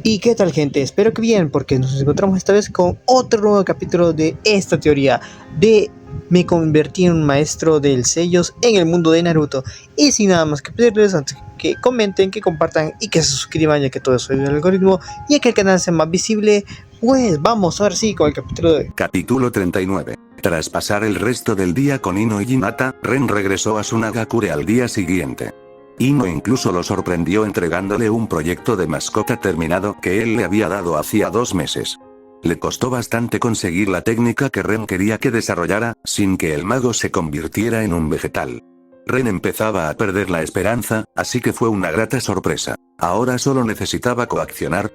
¿Y qué tal, gente? Espero que bien, porque nos encontramos esta vez con otro nuevo capítulo de esta teoría de me convertí en un maestro del sellos en el mundo de Naruto. Y sin nada más que pedirles, antes que comenten, que compartan y que se suscriban, ya que todo eso ayuda al algoritmo y a que el canal sea más visible, pues vamos ahora sí con el capítulo de hoy. Capítulo 39. Tras pasar el resto del día con Ino y Hinata, Ren regresó a Sunagakure al día siguiente. Ino incluso lo sorprendió entregándole un proyecto de mascota terminado que él le había dado hacía 2 meses. Le costó bastante conseguir la técnica que Ren quería que desarrollara, sin que el mago se convirtiera en un vegetal. Ren empezaba a perder la esperanza, así que fue una grata sorpresa. Ahora solo necesitaba coaccionar,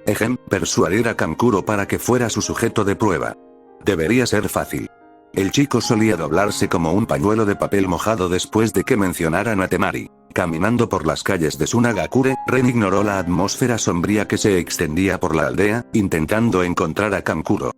persuadir a Kankuro para que fuera su sujeto de prueba. Debería ser fácil. El chico solía doblarse como un pañuelo de papel mojado después de que mencionaran a Temari. Caminando por las calles de Sunagakure, Ren ignoró la atmósfera sombría que se extendía por la aldea, intentando encontrar a Kankuro.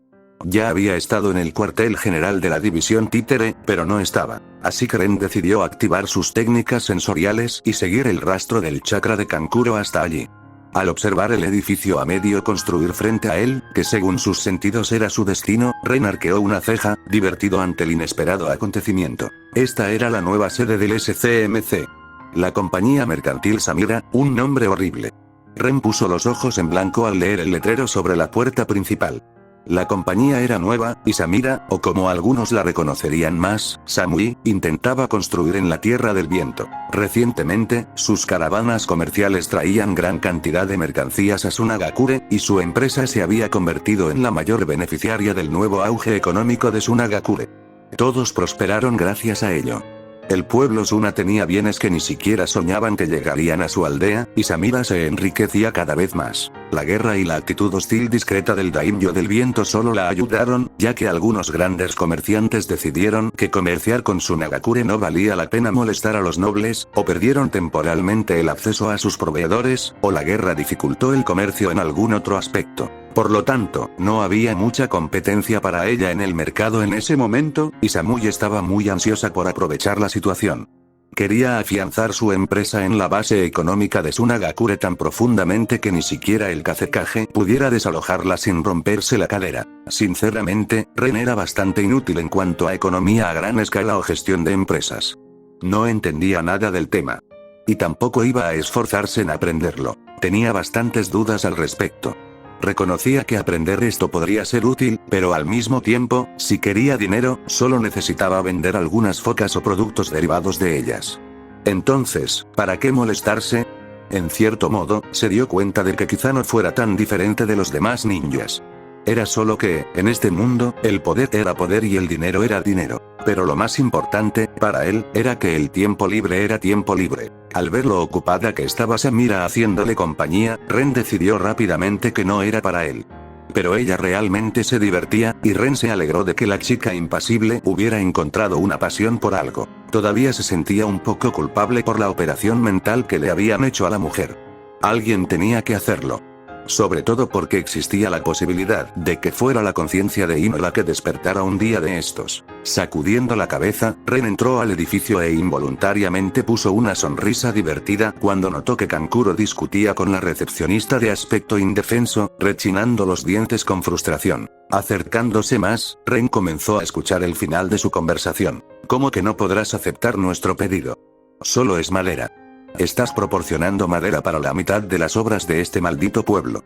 Ya había estado en el cuartel general de la división títere, pero no estaba. Así que Ren decidió activar sus técnicas sensoriales y seguir el rastro del chakra de Kankuro hasta allí. Al observar el edificio a medio construir frente a él, que según sus sentidos era su destino, Ren arqueó una ceja, divertido ante el inesperado acontecimiento. Esta era la nueva sede del SCMC. La compañía mercantil Samira, un nombre horrible. Ren puso los ojos en blanco al leer el letrero sobre la puerta principal. La compañía era nueva, y Samira, o como algunos la reconocerían más, Samui, intentaba construir en la Tierra del Viento. Recientemente, sus caravanas comerciales traían gran cantidad de mercancías a Sunagakure, y su empresa se había convertido en la mayor beneficiaria del nuevo auge económico de Sunagakure. Todos prosperaron gracias a ello. El pueblo Suna tenía bienes que ni siquiera soñaban que llegarían a su aldea, y Samira se enriquecía cada vez más. La guerra y la actitud hostil discreta del daimyo del viento solo la ayudaron, ya que algunos grandes comerciantes decidieron que comerciar con Sunagakure no valía la pena molestar a los nobles, o perdieron temporalmente el acceso a sus proveedores, o la guerra dificultó el comercio en algún otro aspecto. Por lo tanto, no había mucha competencia para ella en el mercado en ese momento, y Samui estaba muy ansiosa por aprovechar la situación. Quería afianzar su empresa en la base económica de Sunagakure tan profundamente que ni siquiera el Kazekage pudiera desalojarla sin romperse la cadera. Sinceramente, Ren era bastante inútil en cuanto a economía a gran escala o gestión de empresas. No entendía nada del tema. Y tampoco iba a esforzarse en aprenderlo. Tenía bastantes dudas al respecto. Reconocía que aprender esto podría ser útil, pero al mismo tiempo, si quería dinero, solo necesitaba vender algunas focas o productos derivados de ellas. Entonces, ¿para qué molestarse? En cierto modo, se dio cuenta de que quizá no fuera tan diferente de los demás ninjas. Era solo que, en este mundo, el poder era poder y el dinero era dinero. Pero lo más importante, para él, era que el tiempo libre era tiempo libre. Al ver lo ocupada que estaba Samira haciéndole compañía, Ren decidió rápidamente que no era para él. Pero ella realmente se divertía, y Ren se alegró de que la chica impasible hubiera encontrado una pasión por algo. Todavía se sentía un poco culpable por la operación mental que le habían hecho a la mujer. Alguien tenía que hacerlo. Sobre todo porque existía la posibilidad de que fuera la conciencia de Ino la que despertara un día de estos. Sacudiendo la cabeza, Ren entró al edificio e involuntariamente puso una sonrisa divertida cuando notó que Kankuro discutía con la recepcionista de aspecto indefenso, rechinando los dientes con frustración. Acercándose más, Ren comenzó a escuchar el final de su conversación. ¿Cómo que no podrás aceptar nuestro pedido? Solo es madera. Estás proporcionando madera para la mitad de las obras de este maldito pueblo.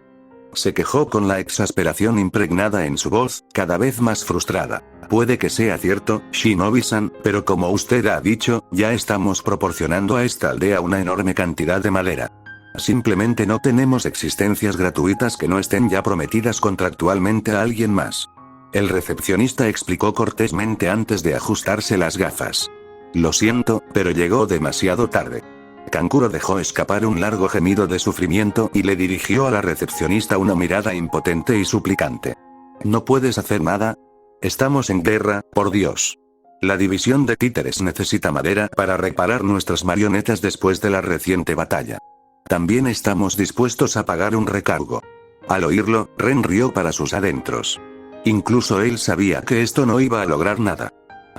Se quejó con la exasperación impregnada en su voz, cada vez más frustrada. Puede que sea cierto, Shinobi-san, pero como usted ha dicho, ya estamos proporcionando a esta aldea una enorme cantidad de madera. Simplemente no tenemos existencias gratuitas que no estén ya prometidas contractualmente a alguien más. El recepcionista explicó cortésmente antes de ajustarse las gafas. Lo siento, pero llegó demasiado tarde. Kankuro dejó escapar un largo gemido de sufrimiento y le dirigió a la recepcionista una mirada impotente y suplicante. ¿No puedes hacer nada? Estamos en guerra, por Dios. La división de títeres necesita madera para reparar nuestras marionetas después de la reciente batalla. También estamos dispuestos a pagar un recargo. Al oírlo, Ren rió para sus adentros. Incluso él sabía que esto no iba a lograr nada.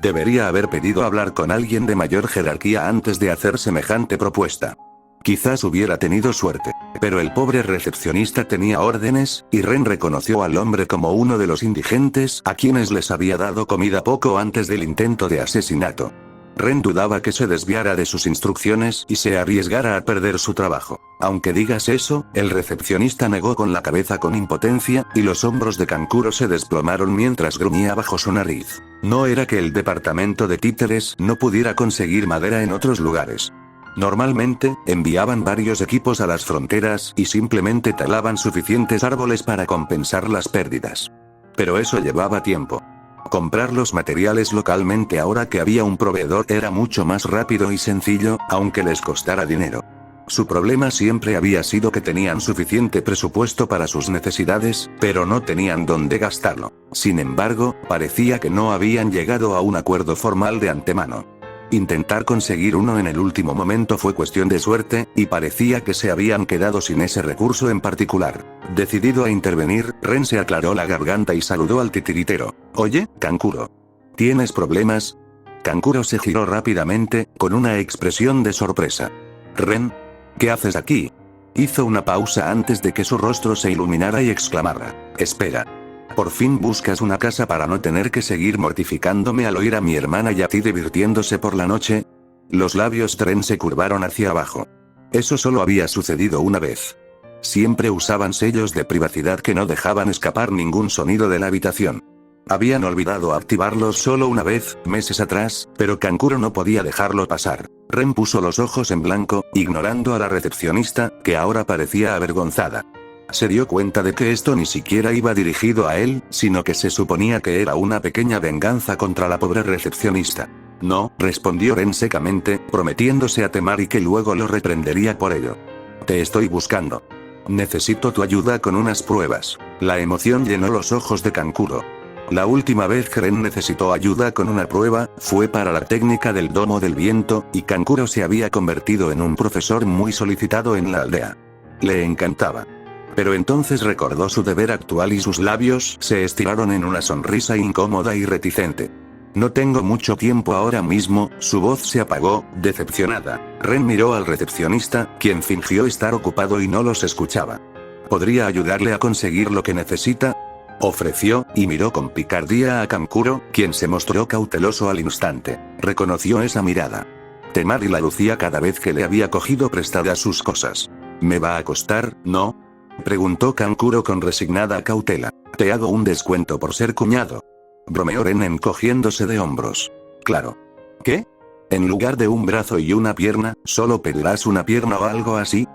Debería haber pedido hablar con alguien de mayor jerarquía antes de hacer semejante propuesta. Quizás hubiera tenido suerte, pero el pobre recepcionista tenía órdenes, y Ren reconoció al hombre como uno de los indigentes a quienes les había dado comida poco antes del intento de asesinato. Ren dudaba que se desviara de sus instrucciones y se arriesgara a perder su trabajo. Aunque digas eso, el recepcionista negó con la cabeza con impotencia, y los hombros de Kankuro se desplomaron mientras gruñía bajo su nariz. No era que el departamento de títeres no pudiera conseguir madera en otros lugares. Normalmente, enviaban varios equipos a las fronteras y simplemente talaban suficientes árboles para compensar las pérdidas. Pero eso llevaba tiempo. Comprar los materiales localmente ahora que había un proveedor era mucho más rápido y sencillo, aunque les costara dinero. Su problema siempre había sido que tenían suficiente presupuesto para sus necesidades, pero no tenían dónde gastarlo. Sin embargo, parecía que no habían llegado a un acuerdo formal de antemano. Intentar conseguir uno en el último momento fue cuestión de suerte, y parecía que se habían quedado sin ese recurso en particular. Decidido a intervenir, Ren se aclaró la garganta y saludó al titiritero. «Oye, Kankuro. ¿Tienes problemas?» Kankuro se giró rápidamente, con una expresión de sorpresa. «Ren, ¿qué haces aquí?» Hizo una pausa antes de que su rostro se iluminara y exclamara. «Espera. ¿Por fin buscas una casa para no tener que seguir mortificándome al oír a mi hermana y a ti divirtiéndose por la noche?» Los labios de Ren se curvaron hacia abajo. Eso solo había sucedido una vez. Siempre usaban sellos de privacidad que no dejaban escapar ningún sonido de la habitación. Habían olvidado activarlos solo una vez, meses atrás, pero Kankuro no podía dejarlo pasar. Ren puso los ojos en blanco, ignorando a la recepcionista, que ahora parecía avergonzada. Se dio cuenta de que esto ni siquiera iba dirigido a él, sino que se suponía que era una pequeña venganza contra la pobre recepcionista. «No», respondió Ren secamente, prometiéndose a Temari que luego lo reprendería por ello. «Te estoy buscando. Necesito tu ayuda con unas pruebas». La emoción llenó los ojos de Kankuro. La última vez que Ren necesitó ayuda con una prueba, fue para la técnica del domo del viento, y Kankuro se había convertido en un profesor muy solicitado en la aldea. Le encantaba. Pero entonces recordó su deber actual y sus labios se estiraron en una sonrisa incómoda y reticente. «No tengo mucho tiempo ahora mismo», su voz se apagó, decepcionada. Ren miró al recepcionista, quien fingió estar ocupado y no los escuchaba. «¿Podría ayudarle a conseguir lo que necesita?», ofreció, y miró con picardía a Kankuro, quien se mostró cauteloso al instante. Reconoció esa mirada. Temari la lucía cada vez que le había cogido prestadas sus cosas. «¿Me va a costar, no?», preguntó Kankuro con resignada cautela. «Te hago un descuento por ser cuñado», bromeó Ren encogiéndose de hombros. «Claro». «¿Qué? En lugar de un brazo y una pierna, ¿solo pedirás una pierna o algo así?».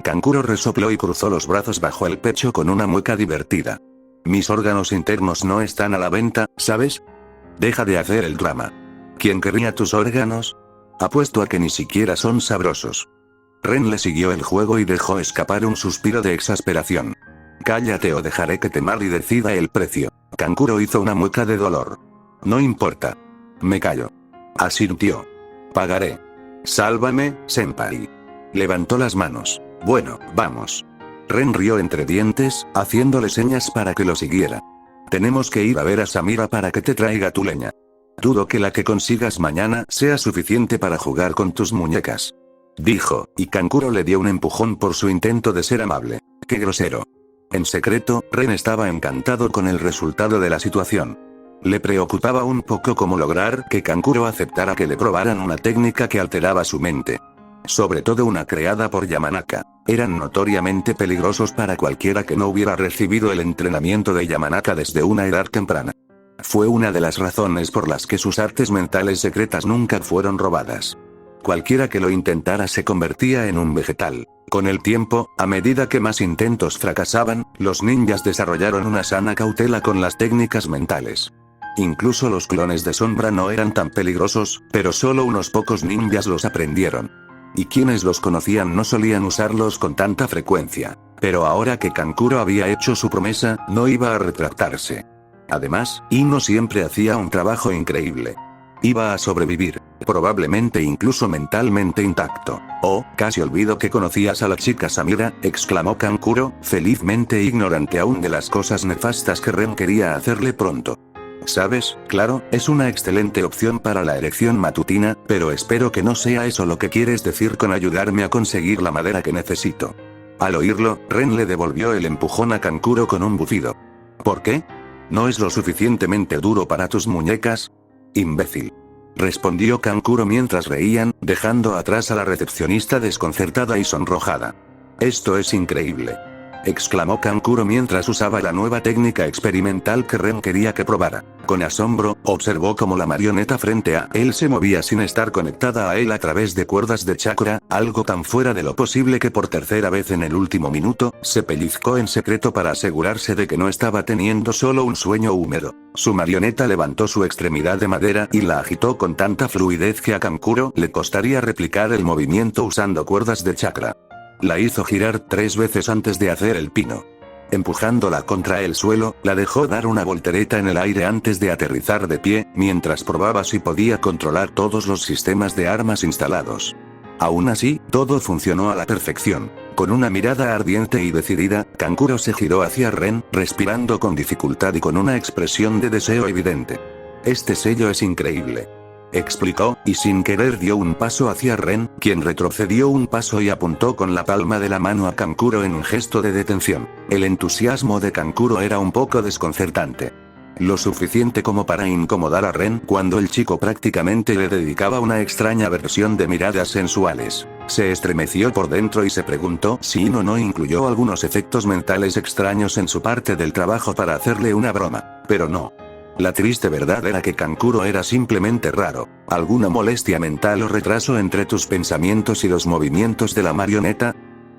Kankuro resopló y cruzó los brazos bajo el pecho con una mueca divertida. «Mis órganos internos no están a la venta, ¿sabes? Deja de hacer el drama. ¿Quién querría tus órganos? Apuesto a que ni siquiera son sabrosos». Ren le siguió el juego y dejó escapar un suspiro de exasperación. «Cállate o dejaré que Temari decida el precio». Kankuro hizo una mueca de dolor. «No importa. Me callo». Asintió. «Pagaré. Sálvame, senpai». Levantó las manos. «Bueno, vamos». Ren rió entre dientes, haciéndole señas para que lo siguiera. «Tenemos que ir a ver a Samira para que te traiga tu leña. Dudo que la que consigas mañana sea suficiente para jugar con tus muñecas», dijo, y Kankuro le dio un empujón por su intento de ser amable. «¡Qué grosero!». En secreto, Ren estaba encantado con el resultado de la situación. Le preocupaba un poco cómo lograr que Kankuro aceptara que le probaran una técnica que alteraba su mente. Sobre todo una creada por Yamanaka. Eran notoriamente peligrosos para cualquiera que no hubiera recibido el entrenamiento de Yamanaka desde una edad temprana. Fue una de las razones por las que sus artes mentales secretas nunca fueron robadas. Cualquiera que lo intentara se convertía en un vegetal. Con el tiempo, a medida que más intentos fracasaban, los ninjas desarrollaron una sana cautela con las técnicas mentales. Incluso los clones de sombra no eran tan peligrosos, pero solo unos pocos ninjas los aprendieron. Y quienes los conocían no solían usarlos con tanta frecuencia. Pero ahora que Kankuro había hecho su promesa, no iba a retractarse. Además, Ino siempre hacía un trabajo increíble. Iba a sobrevivir, probablemente incluso mentalmente intacto. «Oh, casi olvido que conocías a la chica Samira», exclamó Kankuro, felizmente ignorante aún de las cosas nefastas que Ren quería hacerle pronto. ¿Sabes? Claro, es una excelente opción para la erección matutina, pero espero que no sea eso lo que quieres decir con ayudarme a conseguir la madera que necesito. Al oírlo, Ren le devolvió el empujón a Kankuro con un bufido. ¿Por qué? ¿No es lo suficientemente duro para tus muñecas? Imbécil. Respondió Kankuro mientras reían, dejando atrás a la recepcionista desconcertada y sonrojada. Esto es increíble. Exclamó Kankuro mientras usaba la nueva técnica experimental que Ren quería que probara. Con asombro, observó cómo la marioneta frente a él se movía sin estar conectada a él a través de cuerdas de chakra, algo tan fuera de lo posible que por tercera vez en el último minuto, se pellizcó en secreto para asegurarse de que no estaba teniendo solo un sueño húmedo. Su marioneta levantó su extremidad de madera y la agitó con tanta fluidez que a Kankuro le costaría replicar el movimiento usando cuerdas de chakra. La hizo girar 3 veces antes de hacer el pino. Empujándola contra el suelo, la dejó dar una voltereta en el aire antes de aterrizar de pie, mientras probaba si podía controlar todos los sistemas de armas instalados. Aún así, todo funcionó a la perfección. Con una mirada ardiente y decidida, Kankuro se giró hacia Ren, respirando con dificultad y con una expresión de deseo evidente. Este sello es increíble. Explicó, y sin querer dio un paso hacia Ren, quien retrocedió un paso y apuntó con la palma de la mano a Kankuro en un gesto de detención. El entusiasmo de Kankuro era un poco desconcertante. Lo suficiente como para incomodar a Ren cuando el chico prácticamente le dedicaba una extraña versión de miradas sensuales. Se estremeció por dentro y se preguntó si Ino no incluyó algunos efectos mentales extraños en su parte del trabajo para hacerle una broma. Pero no. La triste verdad era que Kankuro era simplemente raro. ¿Alguna molestia mental o retraso entre tus pensamientos y los movimientos de la marioneta?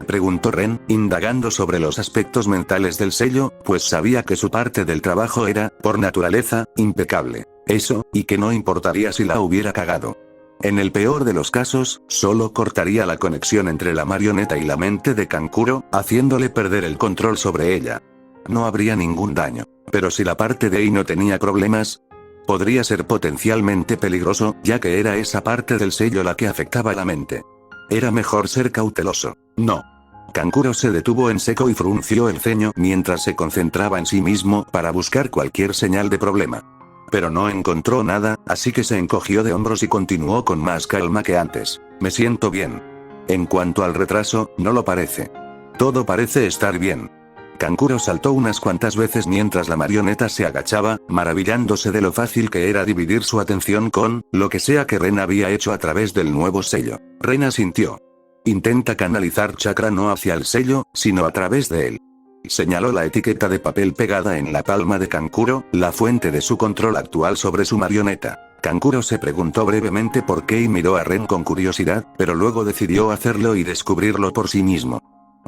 Preguntó Ren, indagando sobre los aspectos mentales del sello, pues sabía que su parte del trabajo era, por naturaleza, impecable. Eso, y que no importaría si la hubiera cagado. En el peor de los casos, solo cortaría la conexión entre la marioneta y la mente de Kankuro, haciéndole perder el control sobre ella. No habría ningún daño. Pero si la parte de Ino tenía problemas, podría ser potencialmente peligroso, ya que era esa parte del sello la que afectaba a la mente. Era mejor ser cauteloso. No. Kankuro se detuvo en seco y frunció el ceño mientras se concentraba en sí mismo para buscar cualquier señal de problema. Pero no encontró nada, así que se encogió de hombros y continuó con más calma que antes. Me siento bien. En cuanto al retraso, no lo parece. Todo parece estar bien. Kankuro saltó unas cuantas veces mientras la marioneta se agachaba, maravillándose de lo fácil que era dividir su atención con lo que sea que Ren había hecho a través del nuevo sello. Ren asintió. Intenta canalizar chakra no hacia el sello, sino a través de él. Señaló la etiqueta de papel pegada en la palma de Kankuro, la fuente de su control actual sobre su marioneta. Kankuro se preguntó brevemente por qué y miró a Ren con curiosidad, pero luego decidió hacerlo y descubrirlo por sí mismo.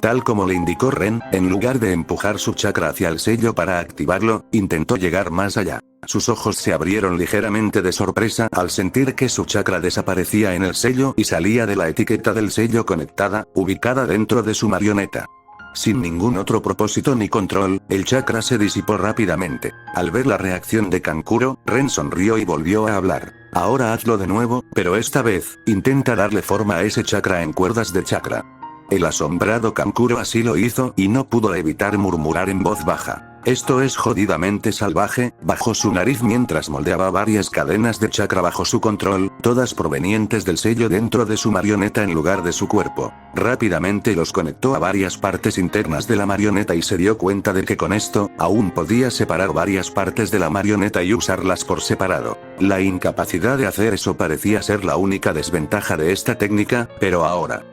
Tal como le indicó Ren, en lugar de empujar su chakra hacia el sello para activarlo, intentó llegar más allá. Sus ojos se abrieron ligeramente de sorpresa al sentir que su chakra desaparecía en el sello y salía de la etiqueta del sello conectada, ubicada dentro de su marioneta. Sin ningún otro propósito ni control, el chakra se disipó rápidamente. Al ver la reacción de Kankuro, Ren sonrió y volvió a hablar. Ahora hazlo de nuevo, pero esta vez, intenta darle forma a ese chakra en cuerdas de chakra. El asombrado Kankuro así lo hizo, y no pudo evitar murmurar en voz baja. Esto es jodidamente salvaje, bajo su nariz mientras moldeaba varias cadenas de chakra bajo su control, todas provenientes del sello dentro de su marioneta en lugar de su cuerpo. Rápidamente los conectó a varias partes internas de la marioneta y se dio cuenta de que con esto, aún podía separar varias partes de la marioneta y usarlas por separado. La incapacidad de hacer eso parecía ser la única desventaja de esta técnica, pero ahora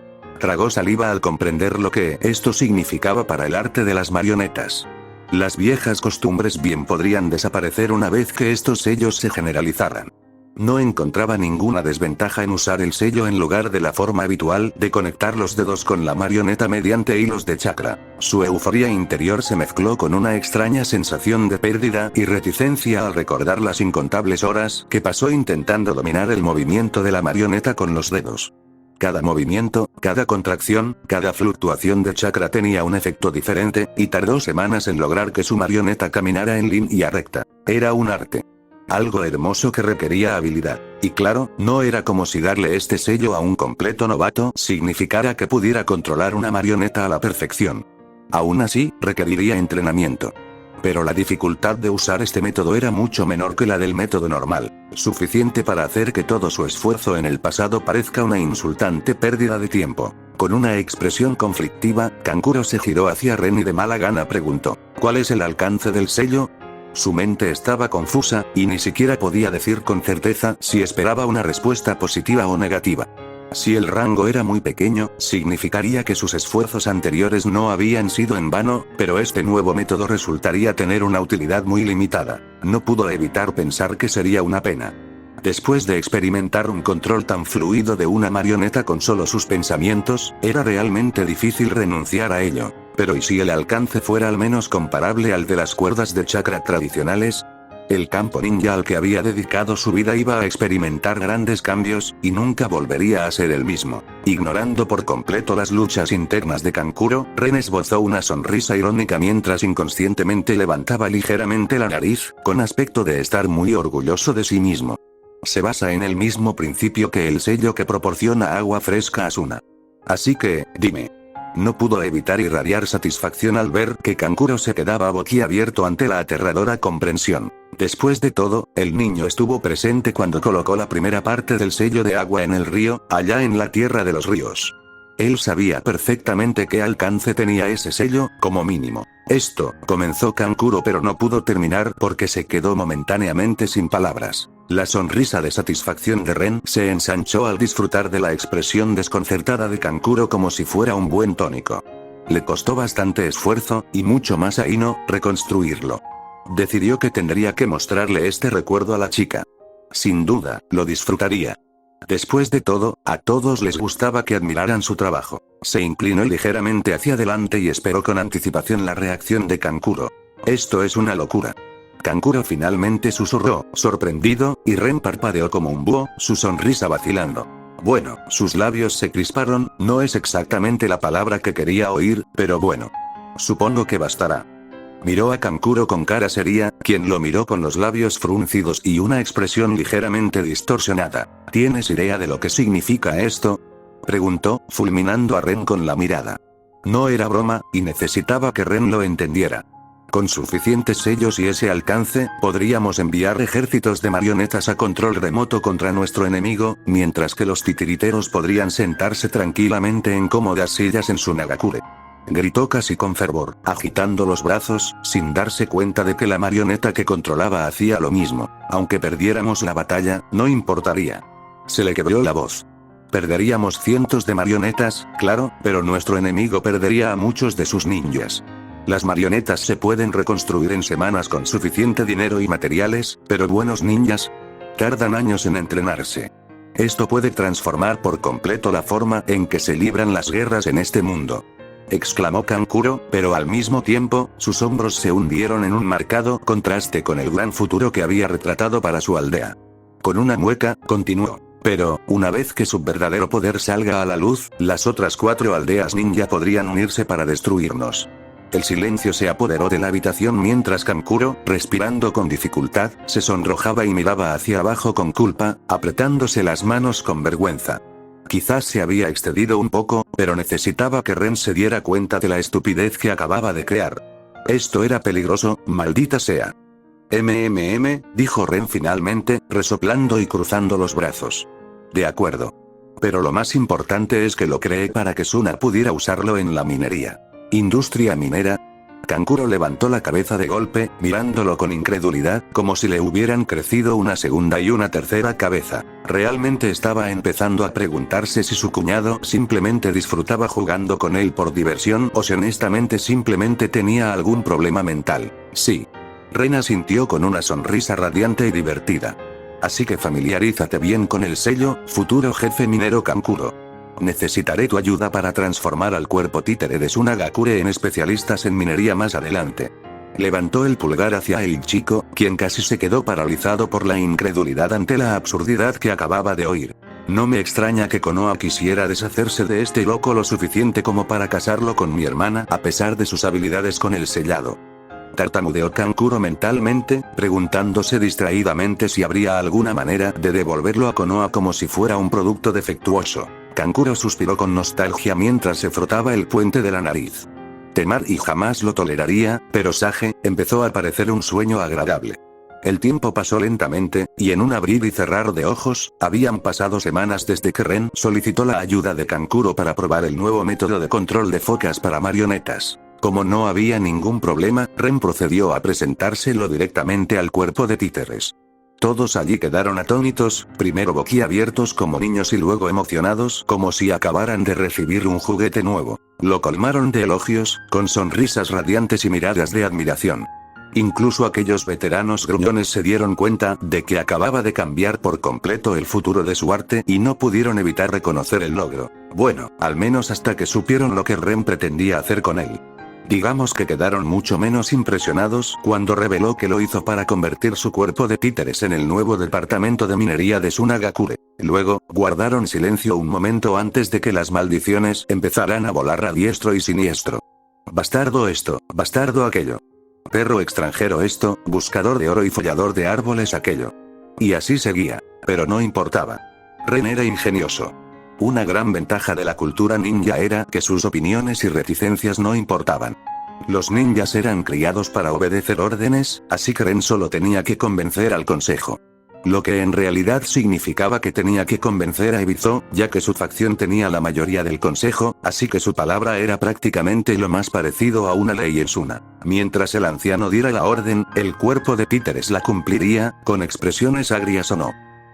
tragó saliva al comprender lo que esto significaba para el arte de las marionetas. Las viejas costumbres bien podrían desaparecer una vez que estos sellos se generalizaran. No encontraba ninguna desventaja en usar el sello en lugar de la forma habitual de conectar los dedos con la marioneta mediante hilos de chakra. Su euforía interior se mezcló con una extraña sensación de pérdida y reticencia al recordar las incontables horas que pasó intentando dominar el movimiento de la marioneta con los dedos. Cada movimiento, cada contracción, cada fluctuación de chakra tenía un efecto diferente, y tardó semanas en lograr que su marioneta caminara en línea recta. Era un arte. Algo hermoso que requería habilidad. Y claro, no era como si darle este sello a un completo novato significara que pudiera controlar una marioneta a la perfección. Aún así, requeriría entrenamiento. Pero la dificultad de usar este método era mucho menor que la del método normal, suficiente para hacer que todo su esfuerzo en el pasado parezca una insultante pérdida de tiempo. Con una expresión conflictiva, Kankuro se giró hacia Ren y de mala gana preguntó: ¿cuál es el alcance del sello? Su mente estaba confusa, y ni siquiera podía decir con certeza si esperaba una respuesta positiva o negativa. Si el rango era muy pequeño, significaría que sus esfuerzos anteriores no habían sido en vano, pero este nuevo método resultaría tener una utilidad muy limitada. No pudo evitar pensar que sería una pena. Después de experimentar un control tan fluido de una marioneta con solo sus pensamientos, era realmente difícil renunciar a ello. Pero ¿y si el alcance fuera al menos comparable al de las cuerdas de chakra tradicionales? El campo ninja al que había dedicado su vida iba a experimentar grandes cambios, y nunca volvería a ser el mismo. Ignorando por completo las luchas internas de Kankuro, Ren esbozó una sonrisa irónica mientras inconscientemente levantaba ligeramente la nariz, con aspecto de estar muy orgulloso de sí mismo. Se basa en el mismo principio que el sello que proporciona agua fresca a Asuna. Así que, dime. No pudo evitar irradiar satisfacción al ver que Kankuro se quedaba boquiabierto ante la aterradora comprensión. Después de todo, el niño estuvo presente cuando colocó la primera parte del sello de agua en el río, allá en la tierra de los ríos. Él sabía perfectamente qué alcance tenía ese sello, como mínimo. Esto, comenzó Kankuro, pero no pudo terminar porque se quedó momentáneamente sin palabras. La sonrisa de satisfacción de Ren se ensanchó al disfrutar de la expresión desconcertada de Kankuro como si fuera un buen tónico. Le costó bastante esfuerzo, y mucho más a Ino, reconstruirlo. Decidió que tendría que mostrarle este recuerdo a la chica. Sin duda, lo disfrutaría. Después de todo, a todos les gustaba que admiraran su trabajo. Se inclinó ligeramente hacia adelante y esperó con anticipación la reacción de Kankuro. Esto es una locura. Kankuro finalmente susurró, sorprendido, y Ren parpadeó como un búho, su sonrisa vacilando. Bueno, sus labios se crisparon, no es exactamente la palabra que quería oír, pero bueno. Supongo que bastará. Miró a Kankuro con cara seria, quien lo miró con los labios fruncidos y una expresión ligeramente distorsionada. ¿Tienes idea de lo que significa esto?, preguntó, fulminando a Ren con la mirada. No era broma, y necesitaba que Ren lo entendiera. Con suficientes sellos y ese alcance, podríamos enviar ejércitos de marionetas a control remoto contra nuestro enemigo, mientras que los titiriteros podrían sentarse tranquilamente en cómodas sillas en su Nagakure. Gritó casi con fervor, agitando los brazos, sin darse cuenta de que la marioneta que controlaba hacía lo mismo. Aunque perdiéramos la batalla, no importaría. Se le quebró la voz. Perderíamos cientos de marionetas, claro, pero nuestro enemigo perdería a muchos de sus ninjas. Las marionetas se pueden reconstruir en semanas con suficiente dinero y materiales, pero buenos ninjas tardan años en entrenarse. Esto puede transformar por completo la forma en que se libran las guerras en este mundo. Exclamó Kankuro, pero al mismo tiempo, sus hombros se hundieron en un marcado contraste con el gran futuro que había retratado para su aldea. Con una mueca, continuó. Pero, una vez que su verdadero poder salga a la luz, las otras 4 aldeas ninja podrían unirse para destruirnos. El silencio se apoderó de la habitación mientras Kankuro, respirando con dificultad, se sonrojaba y miraba hacia abajo con culpa, apretándose las manos con vergüenza. Quizás se había excedido un poco, pero necesitaba que Ren se diera cuenta de la estupidez que acababa de crear. Esto era peligroso, maldita sea. Dijo Ren finalmente, resoplando y cruzando los brazos. De acuerdo. Pero lo más importante es que lo creé para que Suna pudiera usarlo en la minería. ¿Industria minera? Kankuro levantó la cabeza de golpe, mirándolo con incredulidad, como si le hubieran crecido una segunda y una tercera cabeza. Realmente estaba empezando a preguntarse si su cuñado simplemente disfrutaba jugando con él por diversión o si honestamente simplemente tenía algún problema mental. Sí. Ren asintió con una sonrisa radiante y divertida. Así que familiarízate bien con el sello, futuro jefe minero Kankuro. Necesitaré tu ayuda para transformar al cuerpo títere de Sunagakure en especialistas en minería más adelante. Levantó el pulgar hacia el chico, quien casi se quedó paralizado por la incredulidad ante la absurdidad que acababa de oír. No me extraña que Konoha quisiera deshacerse de este loco lo suficiente como para casarlo con mi hermana a pesar de sus habilidades con el sellado. Tartamudeó Kankuro mentalmente, preguntándose distraídamente si habría alguna manera de devolverlo a Konoha como si fuera un producto defectuoso. Kankuro suspiró con nostalgia mientras se frotaba el puente de la nariz. temar y jamás lo toleraría, pero Sage empezó a parecer un sueño agradable. El tiempo pasó lentamente, y en un abrir y cerrar de ojos, habían pasado semanas desde que Ren solicitó la ayuda de Kankuro para probar el nuevo método de control de focas para marionetas. Como no había ningún problema, Ren procedió a presentárselo directamente al cuerpo de títeres. Todos allí quedaron atónitos, primero boquiabiertos como niños y luego emocionados como si acabaran de recibir un juguete nuevo. Lo colmaron de elogios, con sonrisas radiantes y miradas de admiración. Incluso aquellos veteranos gruñones se dieron cuenta de que acababa de cambiar por completo el futuro de su arte y no pudieron evitar reconocer el logro. Bueno, al menos hasta que supieron lo que Ren pretendía hacer con él. Digamos que quedaron mucho menos impresionados cuando reveló que lo hizo para convertir su cuerpo de títeres en el nuevo departamento de minería de Sunagakure. Luego, guardaron silencio un momento antes de que las maldiciones empezaran a volar a diestro y siniestro. Bastardo esto, bastardo aquello. Perro extranjero esto, buscador de oro y follador de árboles aquello. Y así seguía. Pero no importaba. Ren era ingenioso. Una gran ventaja de la cultura ninja era que sus opiniones y reticencias no importaban. Los ninjas eran criados para obedecer órdenes, así que Ren solo tenía que convencer al consejo. Lo que en realidad significaba que tenía que convencer a Ebizo, ya que su facción tenía la mayoría del consejo, así que su palabra era prácticamente lo más parecido a una ley en Suna. Mientras el anciano diera la orden, el cuerpo de títeres la cumpliría, con expresiones agrias o no.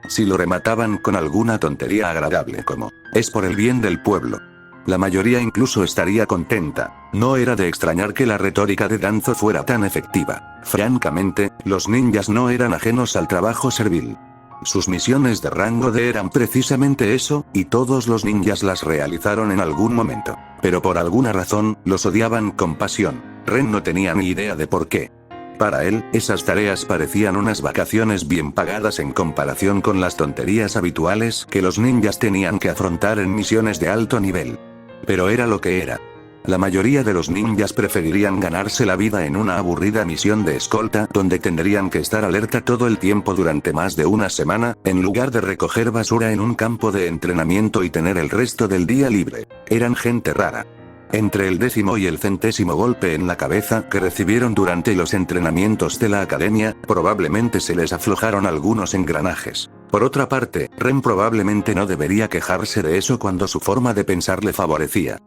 Si lo remataban con alguna tontería agradable como, es por el bien del pueblo. La mayoría incluso estaría contenta. No era de extrañar que la retórica de Danzo fuera tan efectiva. Francamente, los ninjas no eran ajenos al trabajo servil. Sus misiones de rango D eran precisamente eso, y todos los ninjas las realizaron en algún momento. Pero por alguna razón, los odiaban con pasión. Ren no tenía ni idea de por qué. Para él, esas tareas parecían unas vacaciones bien pagadas en comparación con las tonterías habituales que los ninjas tenían que afrontar en misiones de alto nivel. Pero era lo que era. La mayoría de los ninjas preferirían ganarse la vida en una aburrida misión de escolta donde tendrían que estar alerta todo el tiempo durante más de una semana, en lugar de recoger basura en un campo de entrenamiento y tener el resto del día libre. Eran gente rara. Entre el 10º y el 100º golpe en la cabeza que recibieron durante los entrenamientos de la academia, probablemente se les aflojaron algunos engranajes. Por otra parte, Ren probablemente no debería quejarse de eso cuando su forma de pensar le favorecía.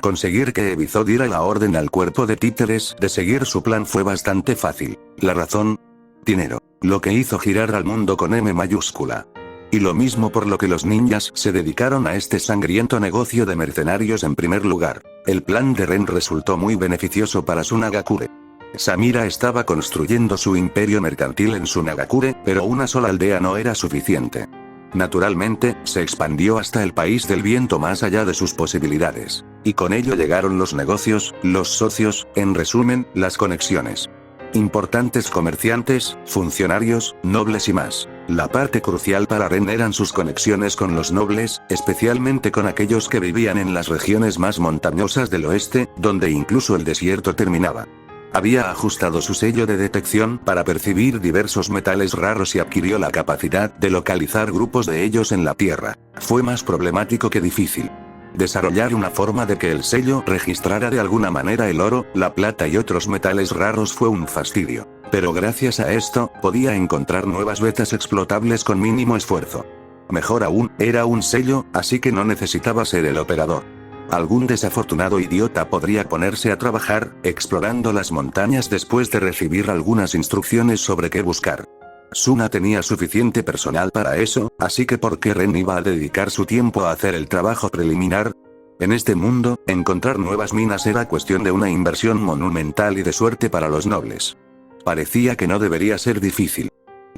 Conseguir que Ebizo diera la orden al cuerpo de títeres de seguir su plan fue bastante fácil. La razón: dinero. Lo que hizo girar al mundo con M mayúscula. Y lo mismo por lo que los ninjas se dedicaron a este sangriento negocio de mercenarios en primer lugar. El plan de Ren resultó muy beneficioso para Sunagakure. Samira estaba construyendo su imperio mercantil en Sunagakure, pero una sola aldea no era suficiente. Naturalmente, se expandió hasta el país del viento más allá de sus posibilidades. Y con ello llegaron los negocios, los socios, en resumen, las conexiones. Importantes comerciantes, funcionarios, nobles y más. La parte crucial para Ren eran sus conexiones con los nobles, especialmente con aquellos que vivían en las regiones más montañosas del oeste, donde incluso el desierto terminaba. Había ajustado su sello de detección para percibir diversos metales raros y adquirió la capacidad de localizar grupos de ellos en la Tierra. Fue más problemático que difícil. Desarrollar una forma de que el sello registrara de alguna manera el oro, la plata y otros metales raros fue un fastidio. Pero gracias a esto, podía encontrar nuevas vetas explotables con mínimo esfuerzo. Mejor aún, era un sello, así que no necesitaba ser el operador. Algún desafortunado idiota podría ponerse a trabajar, explorando las montañas después de recibir algunas instrucciones sobre qué buscar. Suna tenía suficiente personal para eso, así que ¿por qué Ren iba a dedicar su tiempo a hacer el trabajo preliminar? En este mundo, encontrar nuevas minas era cuestión de una inversión monumental y de suerte para los nobles. Parecía que no debería ser difícil.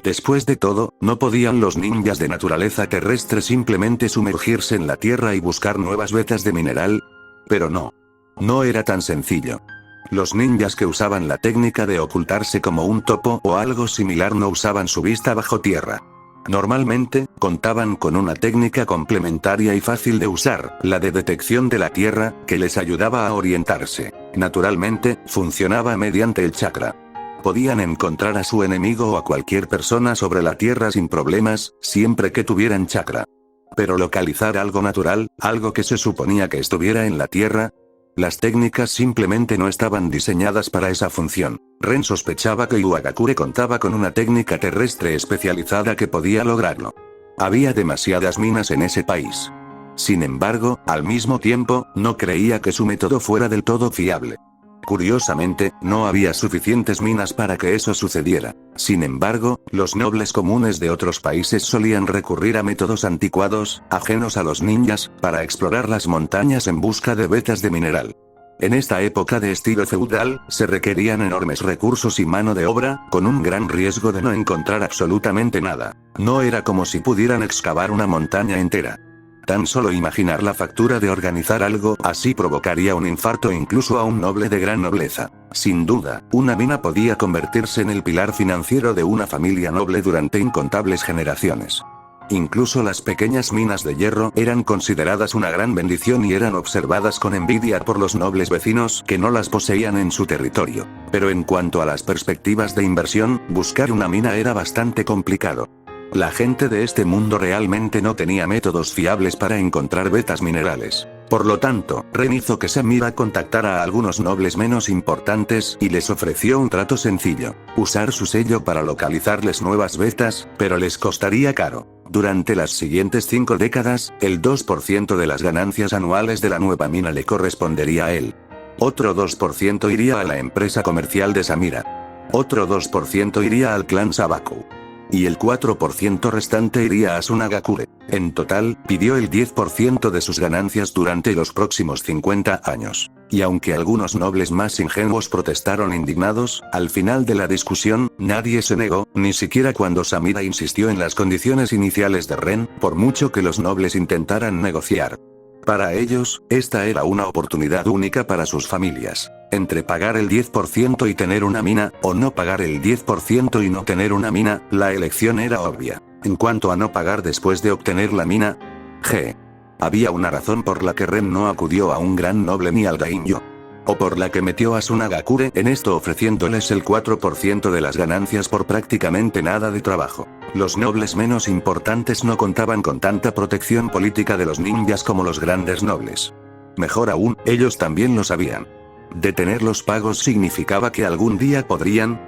Después de todo, ¿no podían los ninjas de naturaleza terrestre simplemente sumergirse en la tierra y buscar nuevas vetas de mineral? Pero no. No era tan sencillo. Los ninjas que usaban la técnica de ocultarse como un topo o algo similar no usaban su vista bajo tierra. Normalmente, contaban con una técnica complementaria y fácil de usar, la de detección de la tierra, que les ayudaba a orientarse. Naturalmente, funcionaba mediante el chakra. Podían encontrar a su enemigo o a cualquier persona sobre la tierra sin problemas, siempre que tuvieran chakra. Pero localizar algo natural, algo que se suponía que estuviera en la tierra, Las técnicas simplemente no estaban diseñadas para esa función. Ren sospechaba que Iwagakure contaba con una técnica terrestre especializada que podía lograrlo. Había demasiadas minas en ese país. Sin embargo, al mismo tiempo, no creía que su método fuera del todo fiable. Curiosamente, no había suficientes minas para que eso sucediera. Sin embargo, los nobles comunes de otros países solían recurrir a métodos anticuados, ajenos a los ninjas, para explorar las montañas en busca de vetas de mineral. En esta época de estilo feudal, se requerían enormes recursos y mano de obra, con un gran riesgo de no encontrar absolutamente nada. No era como si pudieran excavar una montaña entera. Tan solo imaginar la factura de organizar algo así provocaría un infarto incluso a un noble de gran nobleza. Sin duda, una mina podía convertirse en el pilar financiero de una familia noble durante incontables generaciones. Incluso las pequeñas minas de hierro eran consideradas una gran bendición y eran observadas con envidia por los nobles vecinos que no las poseían en su territorio. Pero en cuanto a las perspectivas de inversión, buscar una mina era bastante complicado. La gente de este mundo realmente no tenía métodos fiables para encontrar vetas minerales. Por lo tanto, Ren hizo que Samira contactara a algunos nobles menos importantes y les ofreció un trato sencillo: usar su sello para localizarles nuevas vetas, pero les costaría caro. Durante las siguientes 5 décadas, el 2% de las ganancias anuales de la nueva mina le correspondería a él. Otro 2% iría a la empresa comercial de Samira. Otro 2% iría al clan Sabaku. Y el 4% restante iría a Sunagakure. En total, pidió el 10% de sus ganancias durante los próximos 50 años. Y aunque algunos nobles más ingenuos protestaron indignados, al final de la discusión, nadie se negó, ni siquiera cuando Samira insistió en las condiciones iniciales de Ren, por mucho que los nobles intentaran negociar. Para ellos, esta era una oportunidad única para sus familias. Entre pagar el 10% y tener una mina, o no pagar el 10% y no tener una mina, la elección era obvia. En cuanto a no pagar después de obtener la mina, había una razón por la que Ren no acudió a un gran noble ni al daimyo. O por la que metió a Sunagakure en esto ofreciéndoles el 4% de las ganancias por prácticamente nada de trabajo. Los nobles menos importantes no contaban con tanta protección política de los ninjas como los grandes nobles. Mejor aún, ellos también lo sabían. Detener los pagos significaba que algún día podrían,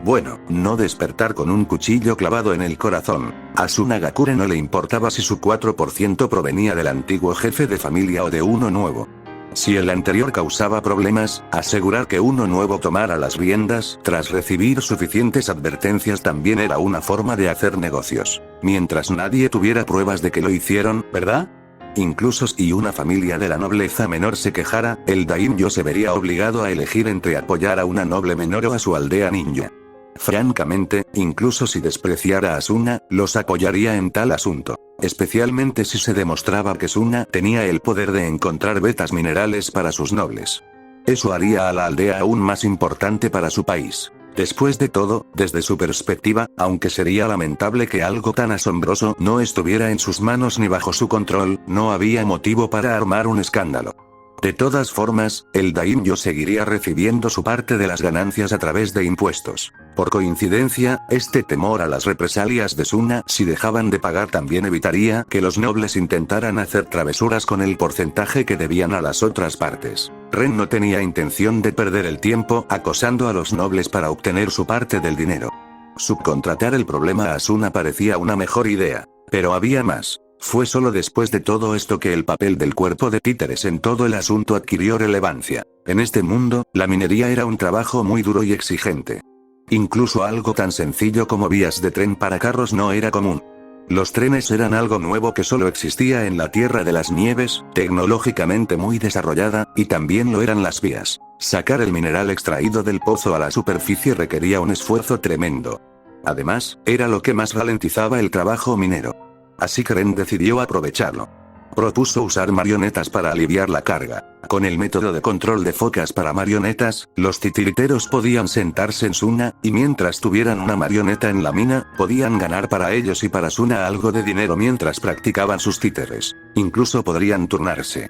no despertar con un cuchillo clavado en el corazón. A Sunagakure no le importaba si su 4% provenía del antiguo jefe de familia o de uno nuevo. Si el anterior causaba problemas, asegurar que uno nuevo tomara las riendas, tras recibir suficientes advertencias, también era una forma de hacer negocios. Mientras nadie tuviera pruebas de que lo hicieron, ¿verdad? Incluso si una familia de la nobleza menor se quejara, el daimyo se vería obligado a elegir entre apoyar a una noble menor o a su aldea ninja. Francamente, incluso si despreciara a Suna, los apoyaría en tal asunto. Especialmente si se demostraba que Suna tenía el poder de encontrar vetas minerales para sus nobles. Eso haría a la aldea aún más importante para su país. Después de todo, desde su perspectiva, aunque sería lamentable que algo tan asombroso no estuviera en sus manos ni bajo su control, no había motivo para armar un escándalo. De todas formas, el daimyo seguiría recibiendo su parte de las ganancias a través de impuestos. Por coincidencia, este temor a las represalias de Suna si dejaban de pagar también evitaría que los nobles intentaran hacer travesuras con el porcentaje que debían a las otras partes. Ren no tenía intención de perder el tiempo acosando a los nobles para obtener su parte del dinero. Subcontratar el problema a Suna parecía una mejor idea. Pero había más. Fue solo después de todo esto que el papel del cuerpo de títeres en todo el asunto adquirió relevancia. En este mundo, la minería era un trabajo muy duro y exigente. Incluso algo tan sencillo como vías de tren para carros no era común. Los trenes eran algo nuevo que solo existía en la Tierra de las Nieves, tecnológicamente muy desarrollada, y también lo eran las vías. Sacar el mineral extraído del pozo a la superficie requería un esfuerzo tremendo. Además, era lo que más ralentizaba el trabajo minero. Así que Ren decidió aprovecharlo. Propuso usar marionetas para aliviar la carga. Con el método de control de focas para marionetas, los titiriteros podían sentarse en Suna, y mientras tuvieran una marioneta en la mina, podían ganar para ellos y para Suna algo de dinero mientras practicaban sus títeres. Incluso podrían turnarse.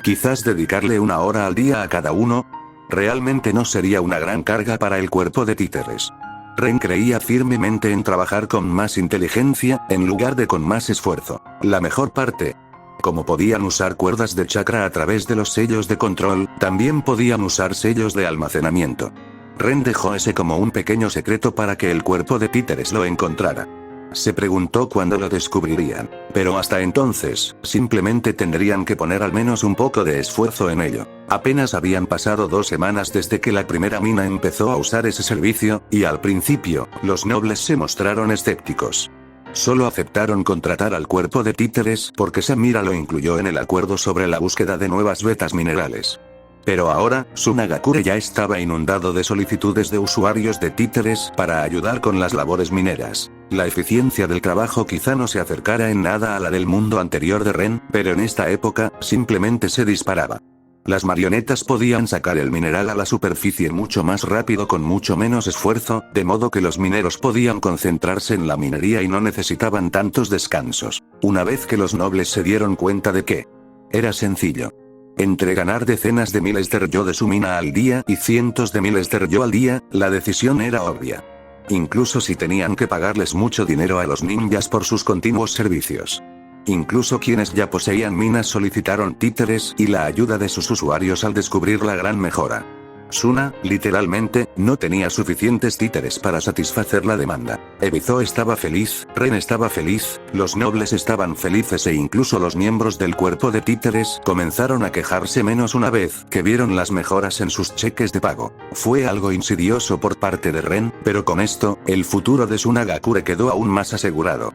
Quizás dedicarle 1 hora al día a cada uno. Realmente no sería una gran carga para el cuerpo de títeres. Ren creía firmemente en trabajar con más inteligencia, en lugar de con más esfuerzo. La mejor parte Como podían usar cuerdas de chakra a través de los sellos de control, también podían usar sellos de almacenamiento. Ren dejó ese como un pequeño secreto para que el cuerpo de títeres lo encontrara. Se preguntó cuándo lo descubrirían, pero hasta entonces, simplemente tendrían que poner al menos un poco de esfuerzo en ello. Apenas habían pasado 2 semanas desde que la primera mina empezó a usar ese servicio, y al principio, los nobles se mostraron escépticos. Solo aceptaron contratar al cuerpo de títeres porque Samira lo incluyó en el acuerdo sobre la búsqueda de nuevas vetas minerales. Pero ahora, Sunagakure ya estaba inundado de solicitudes de usuarios de títeres para ayudar con las labores mineras. La eficiencia del trabajo quizá no se acercara en nada a la del mundo anterior de Ren, pero en esta época, simplemente se disparaba. Las marionetas podían sacar el mineral a la superficie mucho más rápido con mucho menos esfuerzo, de modo que los mineros podían concentrarse en la minería y no necesitaban tantos descansos. Una vez que los nobles se dieron cuenta de que era sencillo. Entre ganar decenas de miles de ryo de su mina al día y cientos de miles de ryo al día, la decisión era obvia. Incluso si tenían que pagarles mucho dinero a los ninjas por sus continuos servicios. Incluso quienes ya poseían minas solicitaron títeres y la ayuda de sus usuarios al descubrir la gran mejora. Suna, literalmente, no tenía suficientes títeres para satisfacer la demanda. Ebizo estaba feliz, Ren estaba feliz, los nobles estaban felices e incluso los miembros del cuerpo de títeres comenzaron a quejarse menos una vez que vieron las mejoras en sus cheques de pago. Fue algo insidioso por parte de Ren, pero con esto, el futuro de Sunagakure quedó aún más asegurado.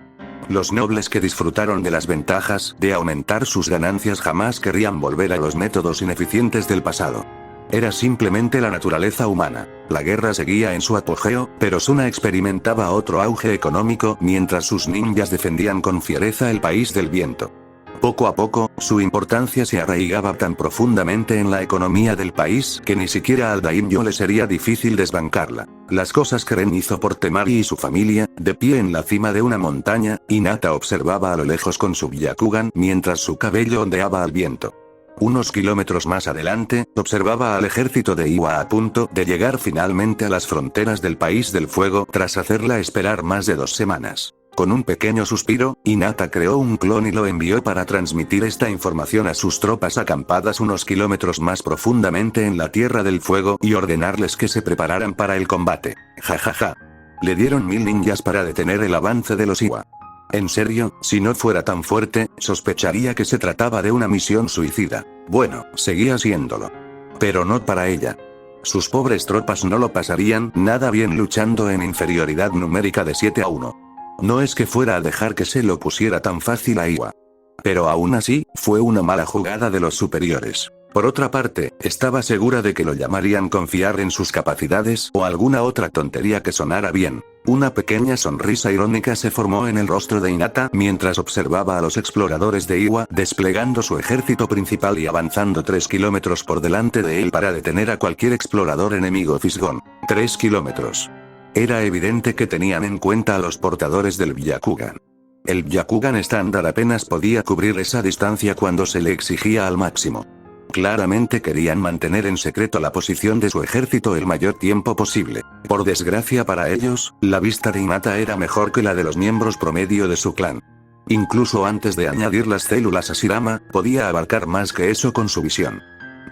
Los nobles que disfrutaron de las ventajas de aumentar sus ganancias jamás querrían volver a los métodos ineficientes del pasado. Era simplemente la naturaleza humana. La guerra seguía en su apogeo, pero Suna experimentaba otro auge económico mientras sus ninjas defendían con fiereza el país del viento. Poco a poco, su importancia se arraigaba tan profundamente en la economía del país que ni siquiera al daimyo le sería difícil desbancarla. Las cosas que Ren hizo por Temari y su familia, de pie en la cima de una montaña, Hinata observaba a lo lejos con su Byakugan mientras su cabello ondeaba al viento. Unos kilómetros más adelante, observaba al ejército de Iwa a punto de llegar finalmente a las fronteras del País del Fuego tras hacerla esperar más de 2 semanas. Con un pequeño suspiro, Hinata creó un clon y lo envió para transmitir esta información a sus tropas acampadas unos kilómetros más profundamente en la Tierra del Fuego y ordenarles que se prepararan para el combate. Jajaja. Le dieron 1000 ninjas para detener el avance de los Iwa. En serio, si no fuera tan fuerte, sospecharía que se trataba de una misión suicida. Bueno, seguía siéndolo. Pero no para ella. Sus pobres tropas no lo pasarían nada bien luchando en inferioridad numérica de 7-1. No es que fuera a dejar que se lo pusiera tan fácil a Iwa. Pero aún así, fue una mala jugada de los superiores. Por otra parte, estaba segura de que lo llamarían confiar en sus capacidades o alguna otra tontería que sonara bien. Una pequeña sonrisa irónica se formó en el rostro de Hinata mientras observaba a los exploradores de Iwa desplegando su ejército principal y avanzando 3 kilómetros por delante de él para detener a cualquier explorador enemigo fisgón. 3 kilómetros. Era evidente que tenían en cuenta a los portadores del Byakugan. El Byakugan estándar apenas podía cubrir esa distancia cuando se le exigía al máximo. Claramente querían mantener en secreto la posición de su ejército el mayor tiempo posible. Por desgracia para ellos, la vista de Hinata era mejor que la de los miembros promedio de su clan. Incluso antes de añadir las células a Shirama, podía abarcar más que eso con su visión.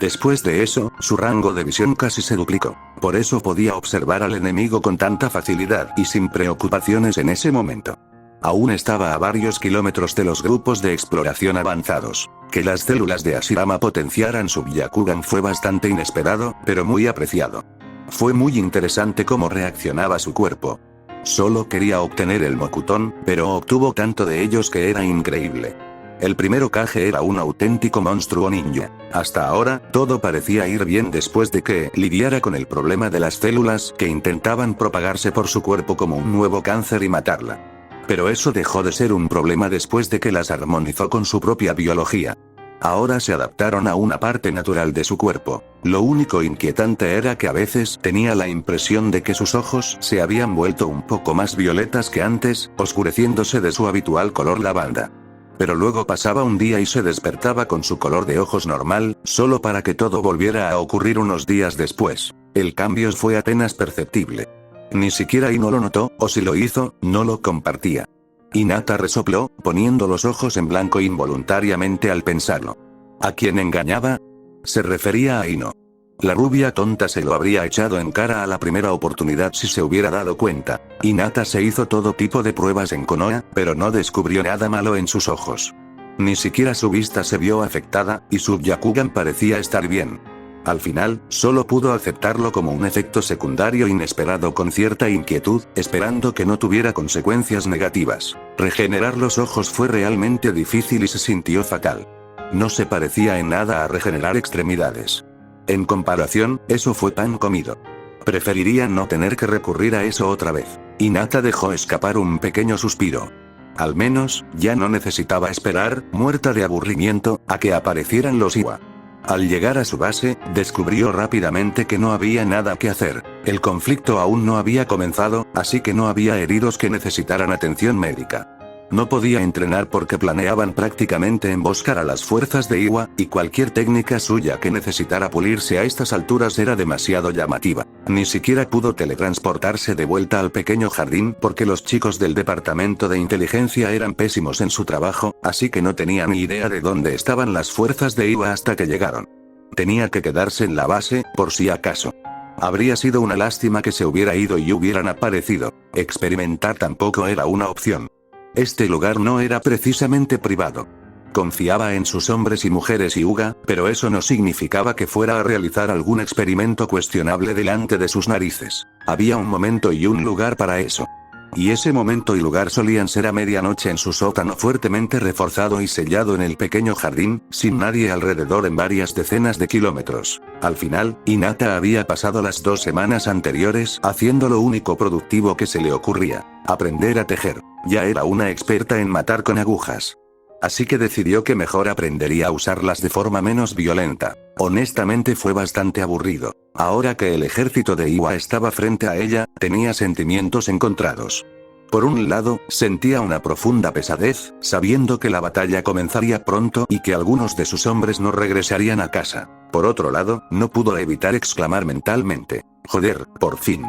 Después de eso, su rango de visión casi se duplicó. Por eso podía observar al enemigo con tanta facilidad y sin preocupaciones en ese momento. Aún estaba a varios kilómetros de los grupos de exploración avanzados. Que las células de Ashirama potenciaran su Byakugan fue bastante inesperado, pero muy apreciado. Fue muy interesante cómo reaccionaba su cuerpo. Solo quería obtener el Mokuton, pero obtuvo tanto de ellos que era increíble. El primer Hokage era un auténtico monstruo ninja. Hasta ahora, todo parecía ir bien después de que lidiara con el problema de las células que intentaban propagarse por su cuerpo como un nuevo cáncer y matarla. Pero eso dejó de ser un problema después de que las armonizó con su propia biología. Ahora se adaptaron a una parte natural de su cuerpo. Lo único inquietante era que a veces tenía la impresión de que sus ojos se habían vuelto un poco más violetas que antes, oscureciéndose de su habitual color lavanda. Pero luego pasaba un día y se despertaba con su color de ojos normal, solo para que todo volviera a ocurrir unos días después. El cambio fue apenas perceptible. Ni siquiera Ino lo notó, o si lo hizo, no lo compartía. Hinata resopló, poniendo los ojos en blanco involuntariamente al pensarlo. ¿A quién engañaba? Se refería a Ino. La rubia tonta se lo habría echado en cara a la primera oportunidad si se hubiera dado cuenta. Hinata se hizo todo tipo de pruebas en Konoha, pero no descubrió nada malo en sus ojos. Ni siquiera su vista se vio afectada, y su Byakugan parecía estar bien. Al final, solo pudo aceptarlo como un efecto secundario inesperado con cierta inquietud, esperando que no tuviera consecuencias negativas. Regenerar los ojos fue realmente difícil y se sintió fatal. No se parecía en nada a regenerar extremidades. En comparación, eso fue pan comido. Preferiría no tener que recurrir a eso otra vez. Hinata dejó escapar un pequeño suspiro. Al menos, ya no necesitaba esperar, muerta de aburrimiento, a que aparecieran los Iwa. Al llegar a su base, descubrió rápidamente que no había nada que hacer. El conflicto aún no había comenzado, así que no había heridos que necesitaran atención médica. No podía entrenar porque planeaban prácticamente emboscar a las fuerzas de Iwa, y cualquier técnica suya que necesitara pulirse a estas alturas era demasiado llamativa. Ni siquiera pudo teletransportarse de vuelta al pequeño jardín porque los chicos del departamento de inteligencia eran pésimos en su trabajo, así que no tenía ni idea de dónde estaban las fuerzas de Iwa hasta que llegaron. Tenía que quedarse en la base, por si acaso. Habría sido una lástima que se hubiera ido y hubieran aparecido. Experimentar tampoco era una opción. Este lugar no era precisamente privado. Confiaba en sus hombres y mujeres Hyuga, pero eso no significaba que fuera a realizar algún experimento cuestionable delante de sus narices. Había un momento y un lugar para eso. Y ese momento y lugar solían ser a medianoche en su sótano fuertemente reforzado y sellado en el pequeño jardín, sin nadie alrededor en varias decenas de kilómetros. Al final, Hinata había pasado las 2 semanas anteriores haciendo lo único productivo que se le ocurría: aprender a tejer. Ya era una experta en matar con agujas. Así que decidió que mejor aprendería a usarlas de forma menos violenta. Honestamente fue bastante aburrido. Ahora que el ejército de Iwa estaba frente a ella, tenía sentimientos encontrados. Por un lado, sentía una profunda pesadez, sabiendo que la batalla comenzaría pronto y que algunos de sus hombres no regresarían a casa. Por otro lado, no pudo evitar exclamar mentalmente: joder, por fin.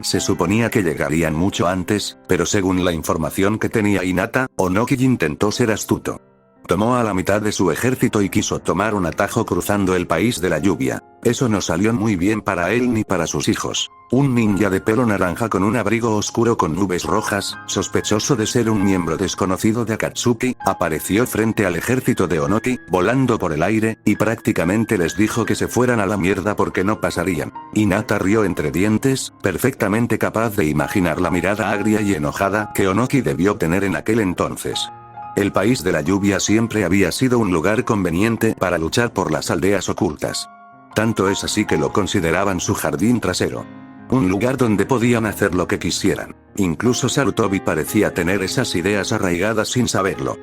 Se suponía que llegarían mucho antes, pero según la información que tenía Hinata, Onoki intentó ser astuto. Tomó a la mitad de su ejército y quiso tomar un atajo cruzando el país de la lluvia. Eso no salió muy bien para él ni para sus hijos. Un ninja de pelo naranja con un abrigo oscuro con nubes rojas, sospechoso de ser un miembro desconocido de Akatsuki, apareció frente al ejército de Onoki, volando por el aire, y prácticamente les dijo que se fueran a la mierda porque no pasarían. Hinata rió entre dientes, perfectamente capaz de imaginar la mirada agria y enojada que Onoki debió tener en aquel entonces. El país de la lluvia siempre había sido un lugar conveniente para luchar por las aldeas ocultas. Tanto es así que lo consideraban su jardín trasero. Un lugar donde podían hacer lo que quisieran. Incluso Sarutobi parecía tener esas ideas arraigadas sin saberlo.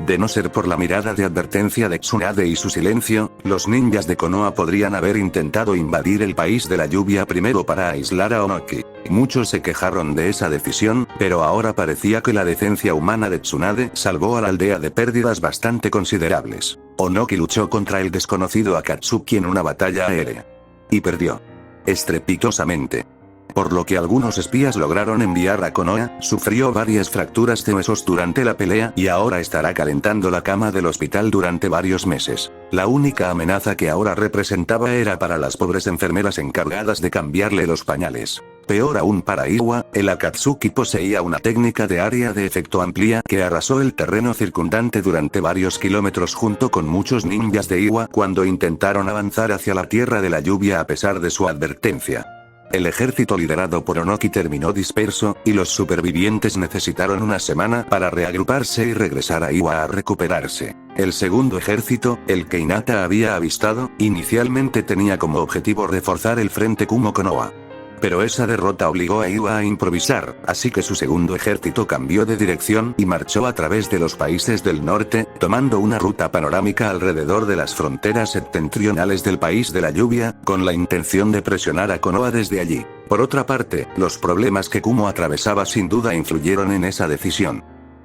De no ser por la mirada de advertencia de Tsunade y su silencio, los ninjas de Konoha podrían haber intentado invadir el país de la lluvia primero para aislar a Onoki. Muchos se quejaron de esa decisión, pero ahora parecía que la decencia humana de Tsunade salvó a la aldea de pérdidas bastante considerables. Onoki luchó contra el desconocido Akatsuki en una batalla aérea. Y perdió. Estrepitosamente. Por lo que algunos espías lograron enviar a Konoha, sufrió varias fracturas de huesos durante la pelea y ahora estará calentando la cama del hospital durante varios meses. La única amenaza que ahora representaba era para las pobres enfermeras encargadas de cambiarle los pañales. Peor aún para Iwa, el Akatsuki poseía una técnica de área de efecto amplia que arrasó el terreno circundante durante varios kilómetros junto con muchos ninjas de Iwa cuando intentaron avanzar hacia la tierra de la lluvia a pesar de su advertencia. El ejército liderado por Onoki terminó disperso, y los supervivientes necesitaron una semana para reagruparse y regresar a Iwa a recuperarse. El segundo ejército, el que Hinata había avistado, inicialmente tenía como objetivo reforzar el frente Kumo-Konoha. Pero esa derrota obligó a Iwa a improvisar, así que su segundo ejército cambió de dirección y marchó a través de los países del norte, tomando una ruta panorámica alrededor de las fronteras septentrionales del país de la lluvia, con la intención de presionar a Konoha desde allí. Por otra parte, los problemas que Kumo atravesaba sin duda influyeron en esa decisión.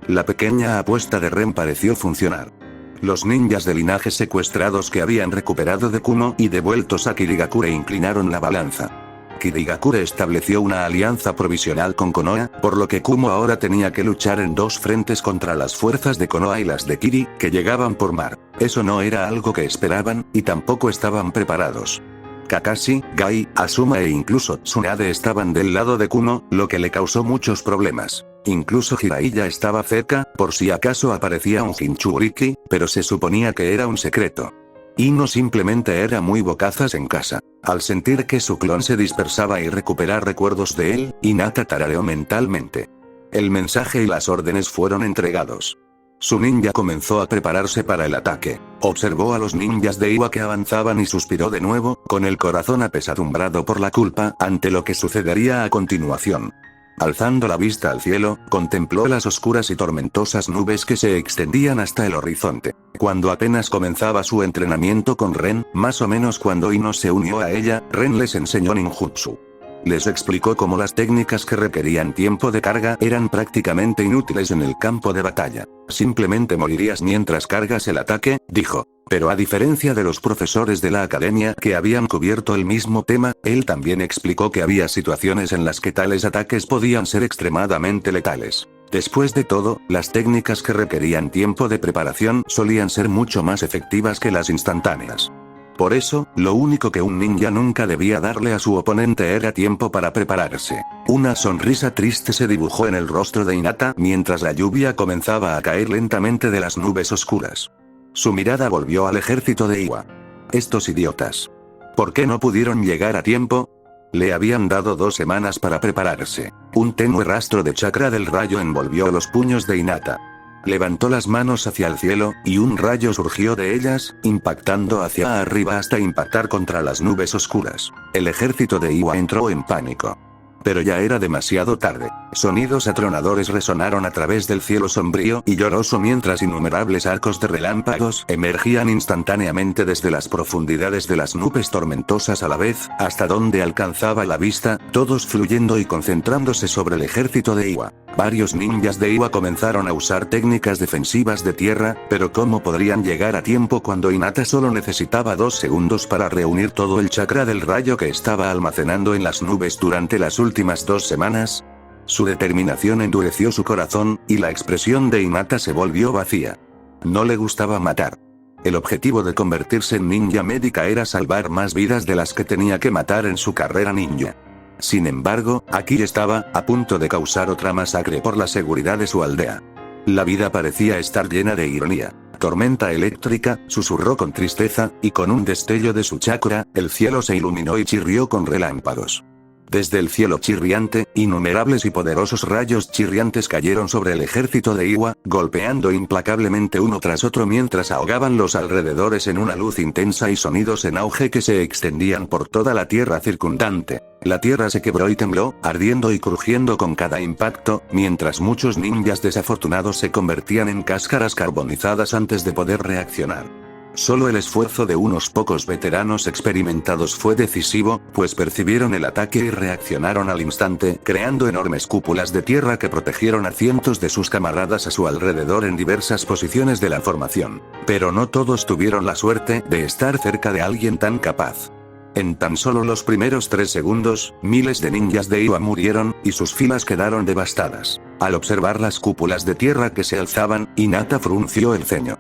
La pequeña apuesta de Ren pareció funcionar. Los ninjas de linaje secuestrados que habían recuperado de Kumo y devueltos a Kirigakure inclinaron la balanza. Kirigakure estableció una alianza provisional con Konoha, por lo que Kumo ahora tenía que luchar en dos frentes contra las fuerzas de Konoha y las de Kiri, que llegaban por mar. Eso no era algo que esperaban, y tampoco estaban preparados. Kakashi, Gai, Asuma e incluso Tsunade estaban del lado de Kumo, lo que le causó muchos problemas. Incluso Jiraiya estaba cerca, por si acaso aparecía un Jinchuriki, pero se suponía que era un secreto. Ino simplemente era muy bocazas en casa. Al sentir que su clon se dispersaba y recuperar recuerdos de él, Hinata tarareó mentalmente. El mensaje y las órdenes fueron entregados. Su ninja comenzó a prepararse para el ataque. Observó a los ninjas de Iwa que avanzaban y suspiró de nuevo, con el corazón apesadumbrado por la culpa, ante lo que sucedería a continuación. Alzando la vista al cielo, contempló las oscuras y tormentosas nubes que se extendían hasta el horizonte. Cuando apenas comenzaba su entrenamiento con Ren, más o menos cuando Ino se unió a ella, Ren les enseñó ninjutsu. Les explicó cómo las técnicas que requerían tiempo de carga eran prácticamente inútiles en el campo de batalla. Simplemente morirías mientras cargas el ataque, dijo. Pero a diferencia de los profesores de la academia que habían cubierto el mismo tema, él también explicó que había situaciones en las que tales ataques podían ser extremadamente letales. Después de todo, las técnicas que requerían tiempo de preparación solían ser mucho más efectivas que las instantáneas. Por eso, lo único que un ninja nunca debía darle a su oponente era tiempo para prepararse. Una sonrisa triste se dibujó en el rostro de Hinata mientras la lluvia comenzaba a caer lentamente de las nubes oscuras. Su mirada volvió al ejército de Iwa. Estos idiotas. ¿Por qué no pudieron llegar a tiempo? Le habían dado 2 semanas para prepararse. Un tenue rastro de chakra del rayo envolvió los puños de Hinata. Levantó las manos hacia el cielo, y un rayo surgió de ellas, impactando hacia arriba hasta impactar contra las nubes oscuras. El ejército de Iwa entró en pánico. Pero ya era demasiado tarde. Sonidos atronadores resonaron a través del cielo sombrío y lloroso mientras innumerables arcos de relámpagos emergían instantáneamente desde las profundidades de las nubes tormentosas a la vez, hasta donde alcanzaba la vista, todos fluyendo y concentrándose sobre el ejército de Iwa. Varios ninjas de Iwa comenzaron a usar técnicas defensivas de tierra, pero ¿cómo podrían llegar a tiempo cuando Hinata solo necesitaba 2 segundos para reunir todo el chakra del rayo que estaba almacenando en las nubes durante las últimas 2 semanas? Su determinación endureció su corazón, y la expresión de Hinata se volvió vacía. No le gustaba matar. El objetivo de convertirse en ninja médica era salvar más vidas de las que tenía que matar en su carrera ninja. Sin embargo, aquí estaba, a punto de causar otra masacre por la seguridad de su aldea. La vida parecía estar llena de ironía. Tormenta eléctrica, susurró con tristeza, y con un destello de su chakra, el cielo se iluminó y chirrió con relámpagos. Desde el cielo chirriante, innumerables y poderosos rayos chirriantes cayeron sobre el ejército de Iwa, golpeando implacablemente uno tras otro mientras ahogaban los alrededores en una luz intensa y sonidos en auge que se extendían por toda la tierra circundante. La tierra se quebró y tembló, ardiendo y crujiendo con cada impacto, mientras muchos ninjas desafortunados se convertían en cáscaras carbonizadas antes de poder reaccionar. Solo el esfuerzo de unos pocos veteranos experimentados fue decisivo, pues percibieron el ataque y reaccionaron al instante, creando enormes cúpulas de tierra que protegieron a cientos de sus camaradas a su alrededor en diversas posiciones de la formación. Pero no todos tuvieron la suerte de estar cerca de alguien tan capaz. En tan solo los primeros 3 segundos, miles de ninjas de Iwa murieron, y sus filas quedaron devastadas. Al observar las cúpulas de tierra que se alzaban, Hinata frunció el ceño.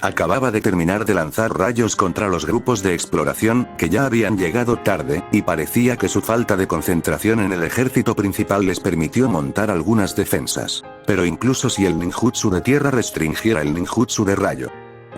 Acababa de terminar de lanzar rayos contra los grupos de exploración, que ya habían llegado tarde, y parecía que su falta de concentración en el ejército principal les permitió montar algunas defensas. Pero incluso si el ninjutsu de tierra restringiera el ninjutsu de rayo.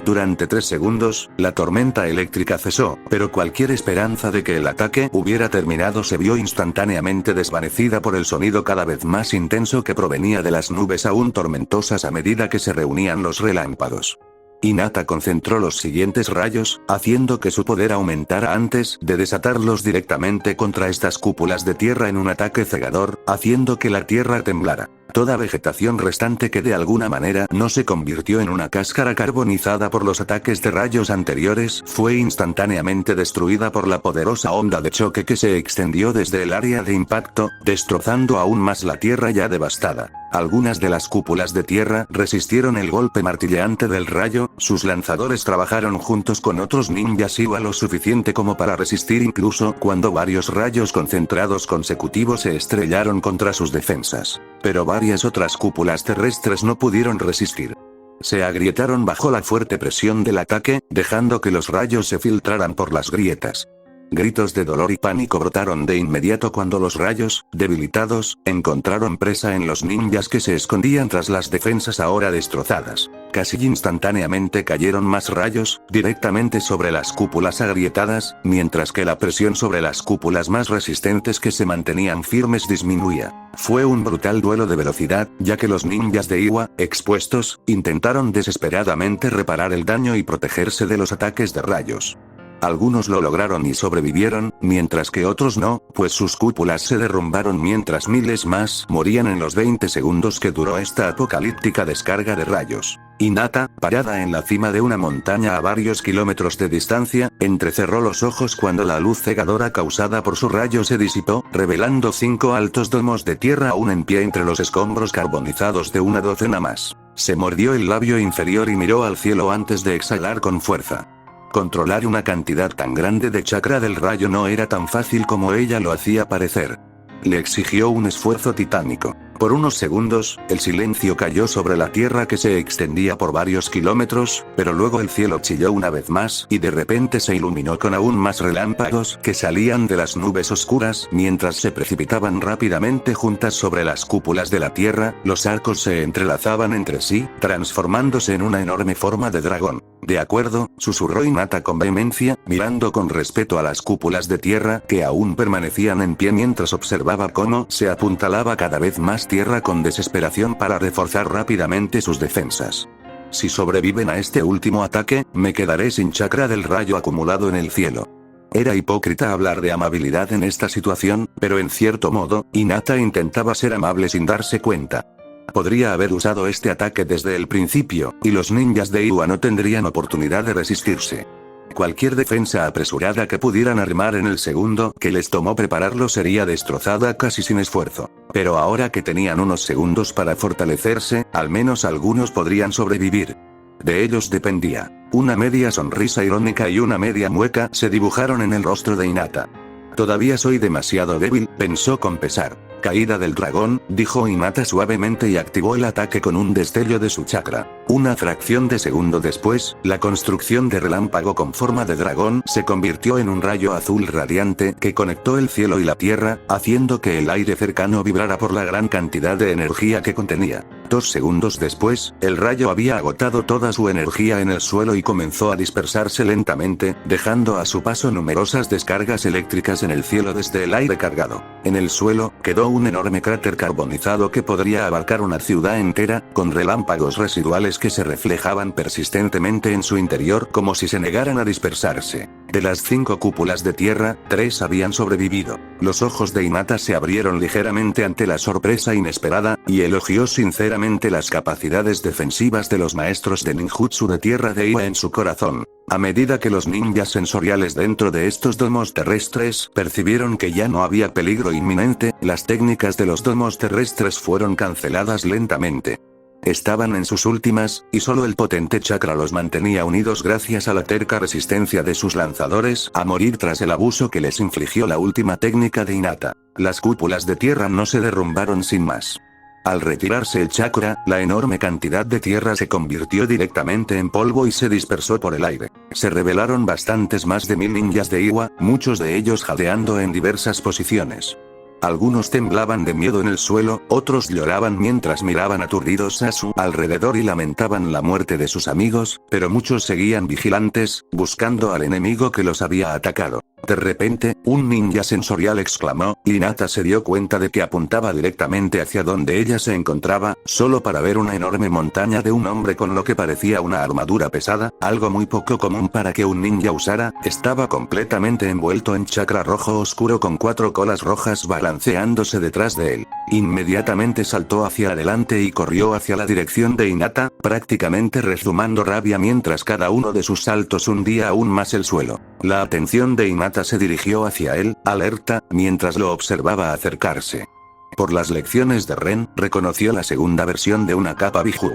Durante 3 segundos, la tormenta eléctrica cesó, pero cualquier esperanza de que el ataque hubiera terminado se vio instantáneamente desvanecida por el sonido cada vez más intenso que provenía de las nubes aún tormentosas a medida que se reunían los relámpagos. Hinata concentró los siguientes rayos, haciendo que su poder aumentara antes de desatarlos directamente contra estas cúpulas de tierra en un ataque cegador, haciendo que la tierra temblara. Toda vegetación restante que de alguna manera no se convirtió en una cáscara carbonizada por los ataques de rayos anteriores, fue instantáneamente destruida por la poderosa onda de choque que se extendió desde el área de impacto, destrozando aún más la tierra ya devastada. Algunas de las cúpulas de tierra resistieron el golpe martilleante del rayo, sus lanzadores trabajaron juntos con otros ninjas Iwa lo suficiente como para resistir incluso cuando varios rayos concentrados consecutivos se estrellaron contra sus defensas. Pero varias otras cúpulas terrestres no pudieron resistir. Se agrietaron bajo la fuerte presión del ataque, dejando que los rayos se filtraran por las grietas. Gritos de dolor y pánico brotaron de inmediato cuando los rayos, debilitados, encontraron presa en los ninjas que se escondían tras las defensas ahora destrozadas. Casi instantáneamente cayeron más rayos, directamente sobre las cúpulas agrietadas, mientras que la presión sobre las cúpulas más resistentes que se mantenían firmes disminuía. Fue un brutal duelo de velocidad, ya que los ninjas de Iwa, expuestos, intentaron desesperadamente reparar el daño y protegerse de los ataques de rayos. Algunos lo lograron y sobrevivieron, mientras que otros no, pues sus cúpulas se derrumbaron mientras miles más morían en los 20 segundos que duró esta apocalíptica descarga de rayos. Hinata, parada en la cima de una montaña a varios kilómetros de distancia, entrecerró los ojos cuando la luz cegadora causada por su rayo se disipó, revelando 5 altos domos de tierra aún en pie entre los escombros carbonizados de una docena más. Se mordió el labio inferior y miró al cielo antes de exhalar con fuerza. Controlar una cantidad tan grande de chakra del rayo no era tan fácil como ella lo hacía parecer. Le exigió un esfuerzo titánico. Por unos segundos, el silencio cayó sobre la tierra que se extendía por varios kilómetros, pero luego el cielo chilló una vez más y de repente se iluminó con aún más relámpagos que salían de las nubes oscuras mientras se precipitaban rápidamente juntas sobre las cúpulas de la tierra, los arcos se entrelazaban entre sí, transformándose en una enorme forma de dragón. De acuerdo, susurró Hinata con vehemencia, mirando con respeto a las cúpulas de tierra que aún permanecían en pie mientras observaba cómo se apuntalaba cada vez más tierra con desesperación para reforzar rápidamente sus defensas. Si sobreviven a este último ataque, me quedaré sin chakra del rayo acumulado en el cielo. Era hipócrita hablar de amabilidad en esta situación, pero en cierto modo, Hinata intentaba ser amable sin darse cuenta. Podría haber usado este ataque desde el principio, y los ninjas de Iwa no tendrían oportunidad de resistirse. Cualquier defensa apresurada que pudieran armar en el segundo que les tomó prepararlo sería destrozada casi sin esfuerzo. Pero ahora que tenían unos segundos para fortalecerse, al menos algunos podrían sobrevivir. De ellos dependía. Una media sonrisa irónica y una media mueca se dibujaron en el rostro de Hinata. Todavía soy demasiado débil, pensó con pesar. Caída del dragón, dijo Hinata suavemente y activó el ataque con un destello de su chakra. Una fracción de segundo después, la construcción de relámpago con forma de dragón se convirtió en un rayo azul radiante que conectó el cielo y la tierra, haciendo que el aire cercano vibrara por la gran cantidad de energía que contenía. 2 segundos después, el rayo había agotado toda su energía en el suelo y comenzó a dispersarse lentamente, dejando a su paso numerosas descargas eléctricas en el cielo desde el aire cargado. En el suelo, quedó un enorme cráter carbonizado que podría abarcar una ciudad entera, con relámpagos residuales que se reflejaban persistentemente en su interior como si se negaran a dispersarse. De las 5 cúpulas de tierra, 3 habían sobrevivido. Los ojos de Hinata se abrieron ligeramente ante la sorpresa inesperada, y elogió sinceramente las capacidades defensivas de los maestros de ninjutsu de tierra de Iwa en su corazón. A medida que los ninjas sensoriales dentro de estos domos terrestres percibieron que ya no había peligro inminente, las técnicas de los domos terrestres fueron canceladas lentamente. Estaban en sus últimas, y solo el potente chakra los mantenía unidos gracias a la terca resistencia de sus lanzadores a morir tras el abuso que les infligió la última técnica de Hinata. Las cúpulas de tierra no se derrumbaron sin más. Al retirarse el chakra, la enorme cantidad de tierra se convirtió directamente en polvo y se dispersó por el aire. Se revelaron bastantes más de 1000 ninjas de Iwa, muchos de ellos jadeando en diversas posiciones. Algunos temblaban de miedo en el suelo, otros lloraban mientras miraban aturdidos a su alrededor y lamentaban la muerte de sus amigos, pero muchos seguían vigilantes, buscando al enemigo que los había atacado. De repente, un ninja sensorial exclamó, y Hinata se dio cuenta de que apuntaba directamente hacia donde ella se encontraba, solo para ver una enorme montaña de un hombre con lo que parecía una armadura pesada, algo muy poco común para que un ninja usara. Estaba completamente envuelto en chakra rojo oscuro con 4 colas rojas balanceándose detrás de él. Inmediatamente saltó hacia adelante y corrió hacia la dirección de Hinata, prácticamente rezumando rabia mientras cada uno de sus saltos hundía aún más el suelo. La atención de Hinata se dirigió hacia él, alerta, mientras lo observaba acercarse. Por las lecciones de Ren, reconoció la segunda versión de una capa Biju.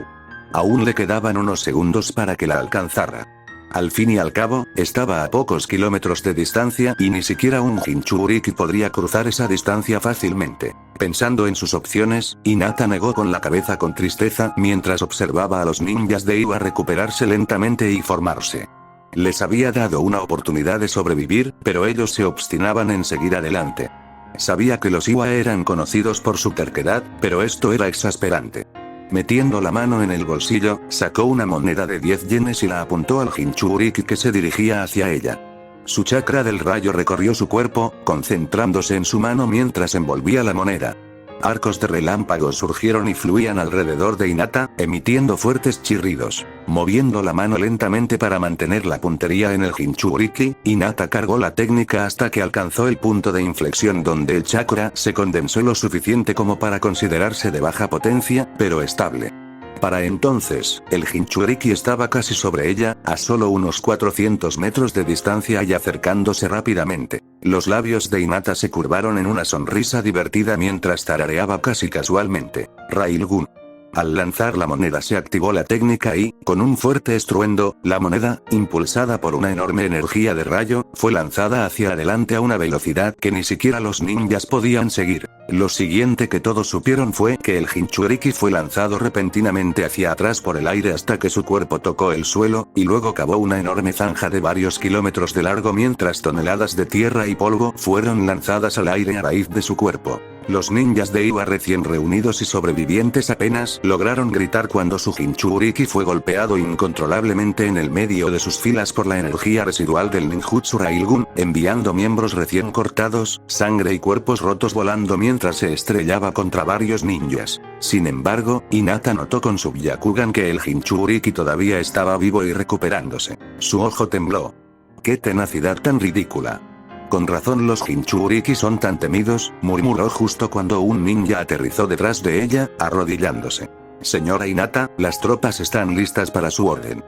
Aún le quedaban unos segundos para que la alcanzara. Al fin y al cabo, estaba a pocos kilómetros de distancia y ni siquiera un Jinchuriki podría cruzar esa distancia fácilmente. Pensando en sus opciones, Hinata negó con la cabeza con tristeza mientras observaba a los ninjas de Iwa recuperarse lentamente y formarse. Les había dado una oportunidad de sobrevivir, pero ellos se obstinaban en seguir adelante. Sabía que los Iwa eran conocidos por su terquedad, pero esto era exasperante. Metiendo la mano en el bolsillo, sacó una moneda de 10 yenes y la apuntó al Jinchuriki que se dirigía hacia ella. Su chakra del rayo recorrió su cuerpo, concentrándose en su mano mientras envolvía la moneda. Arcos de relámpagos surgieron y fluían alrededor de Hinata, emitiendo fuertes chirridos. Moviendo la mano lentamente para mantener la puntería en el Jinchuriki, Hinata cargó la técnica hasta que alcanzó el punto de inflexión donde el chakra se condensó lo suficiente como para considerarse de baja potencia, pero estable. Para entonces, el Jinchuriki estaba casi sobre ella, a solo unos 400 metros de distancia y acercándose rápidamente. Los labios de Hinata se curvaron en una sonrisa divertida mientras tarareaba casi casualmente: Railgun. Al lanzar la moneda se activó la técnica y, con un fuerte estruendo, la moneda, impulsada por una enorme energía de rayo, fue lanzada hacia adelante a una velocidad que ni siquiera los ninjas podían seguir. Lo siguiente que todos supieron fue que el Jinchuriki fue lanzado repentinamente hacia atrás por el aire hasta que su cuerpo tocó el suelo, y luego cavó una enorme zanja de varios kilómetros de largo mientras toneladas de tierra y polvo fueron lanzadas al aire a raíz de su cuerpo. Los ninjas de Iwa recién reunidos y sobrevivientes apenas lograron gritar cuando su Jinchuriki fue golpeado incontrolablemente en el medio de sus filas por la energía residual del ninjutsu Railgun, enviando miembros recién cortados, sangre y cuerpos rotos volando mientras se estrellaba contra varios ninjas. Sin embargo, Hinata notó con su Byakugan que el Jinchuriki todavía estaba vivo y recuperándose. Su ojo tembló. ¡Qué tenacidad tan ridícula! Con razón los Jinchuriki son tan temidos, murmuró justo cuando un ninja aterrizó detrás de ella, arrodillándose. Señora Hinata, las tropas están listas para su orden.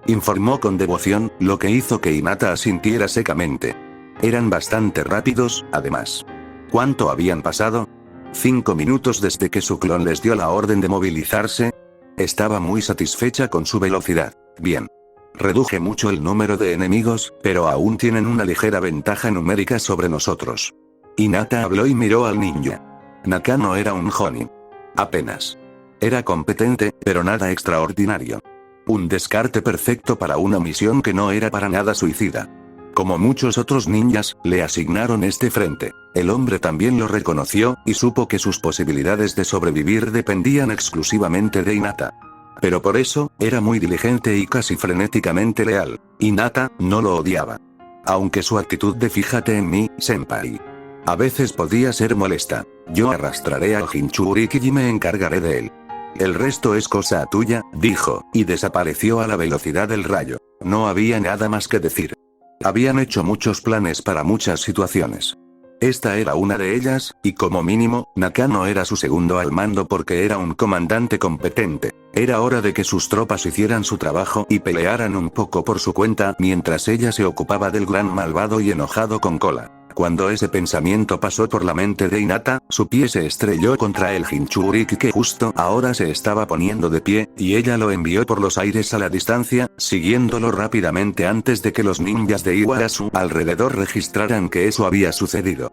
Informó con devoción, lo que hizo que Hinata asintiera secamente. Eran bastante rápidos, además. ¿Cuánto habían pasado? 5 minutos desde que su clon les dio la orden de movilizarse. Estaba muy satisfecha con su velocidad. Bien. Reduje mucho el número de enemigos, pero aún tienen una ligera ventaja numérica sobre nosotros. Hinata habló y miró al ninja. Nakano era un Jonin. Apenas. Era competente, pero nada extraordinario. Un descarte perfecto para una misión que no era para nada suicida. Como muchos otros ninjas, le asignaron este frente. El hombre también lo reconoció, y supo que sus posibilidades de sobrevivir dependían exclusivamente de Hinata. Pero por eso, era muy diligente y casi frenéticamente leal. Hinata no lo odiaba. Aunque su actitud de "fíjate en mí, senpai" a veces podía ser molesta. Yo arrastraré al Jinchuriki y me encargaré de él. El resto es cosa tuya, dijo, y desapareció a la velocidad del rayo. No había nada más que decir. Habían hecho muchos planes para muchas situaciones. Esta era una de ellas, y como mínimo, Nakano era su segundo al mando porque era un comandante competente. Era hora de que sus tropas hicieran su trabajo y pelearan un poco por su cuenta mientras ella se ocupaba del gran malvado y enojado con cola. Cuando ese pensamiento pasó por la mente de Hinata, su pie se estrelló contra el Jinchuriki que justo ahora se estaba poniendo de pie, y ella lo envió por los aires a la distancia, siguiéndolo rápidamente antes de que los ninjas de Iwa a su alrededor registraran que eso había sucedido.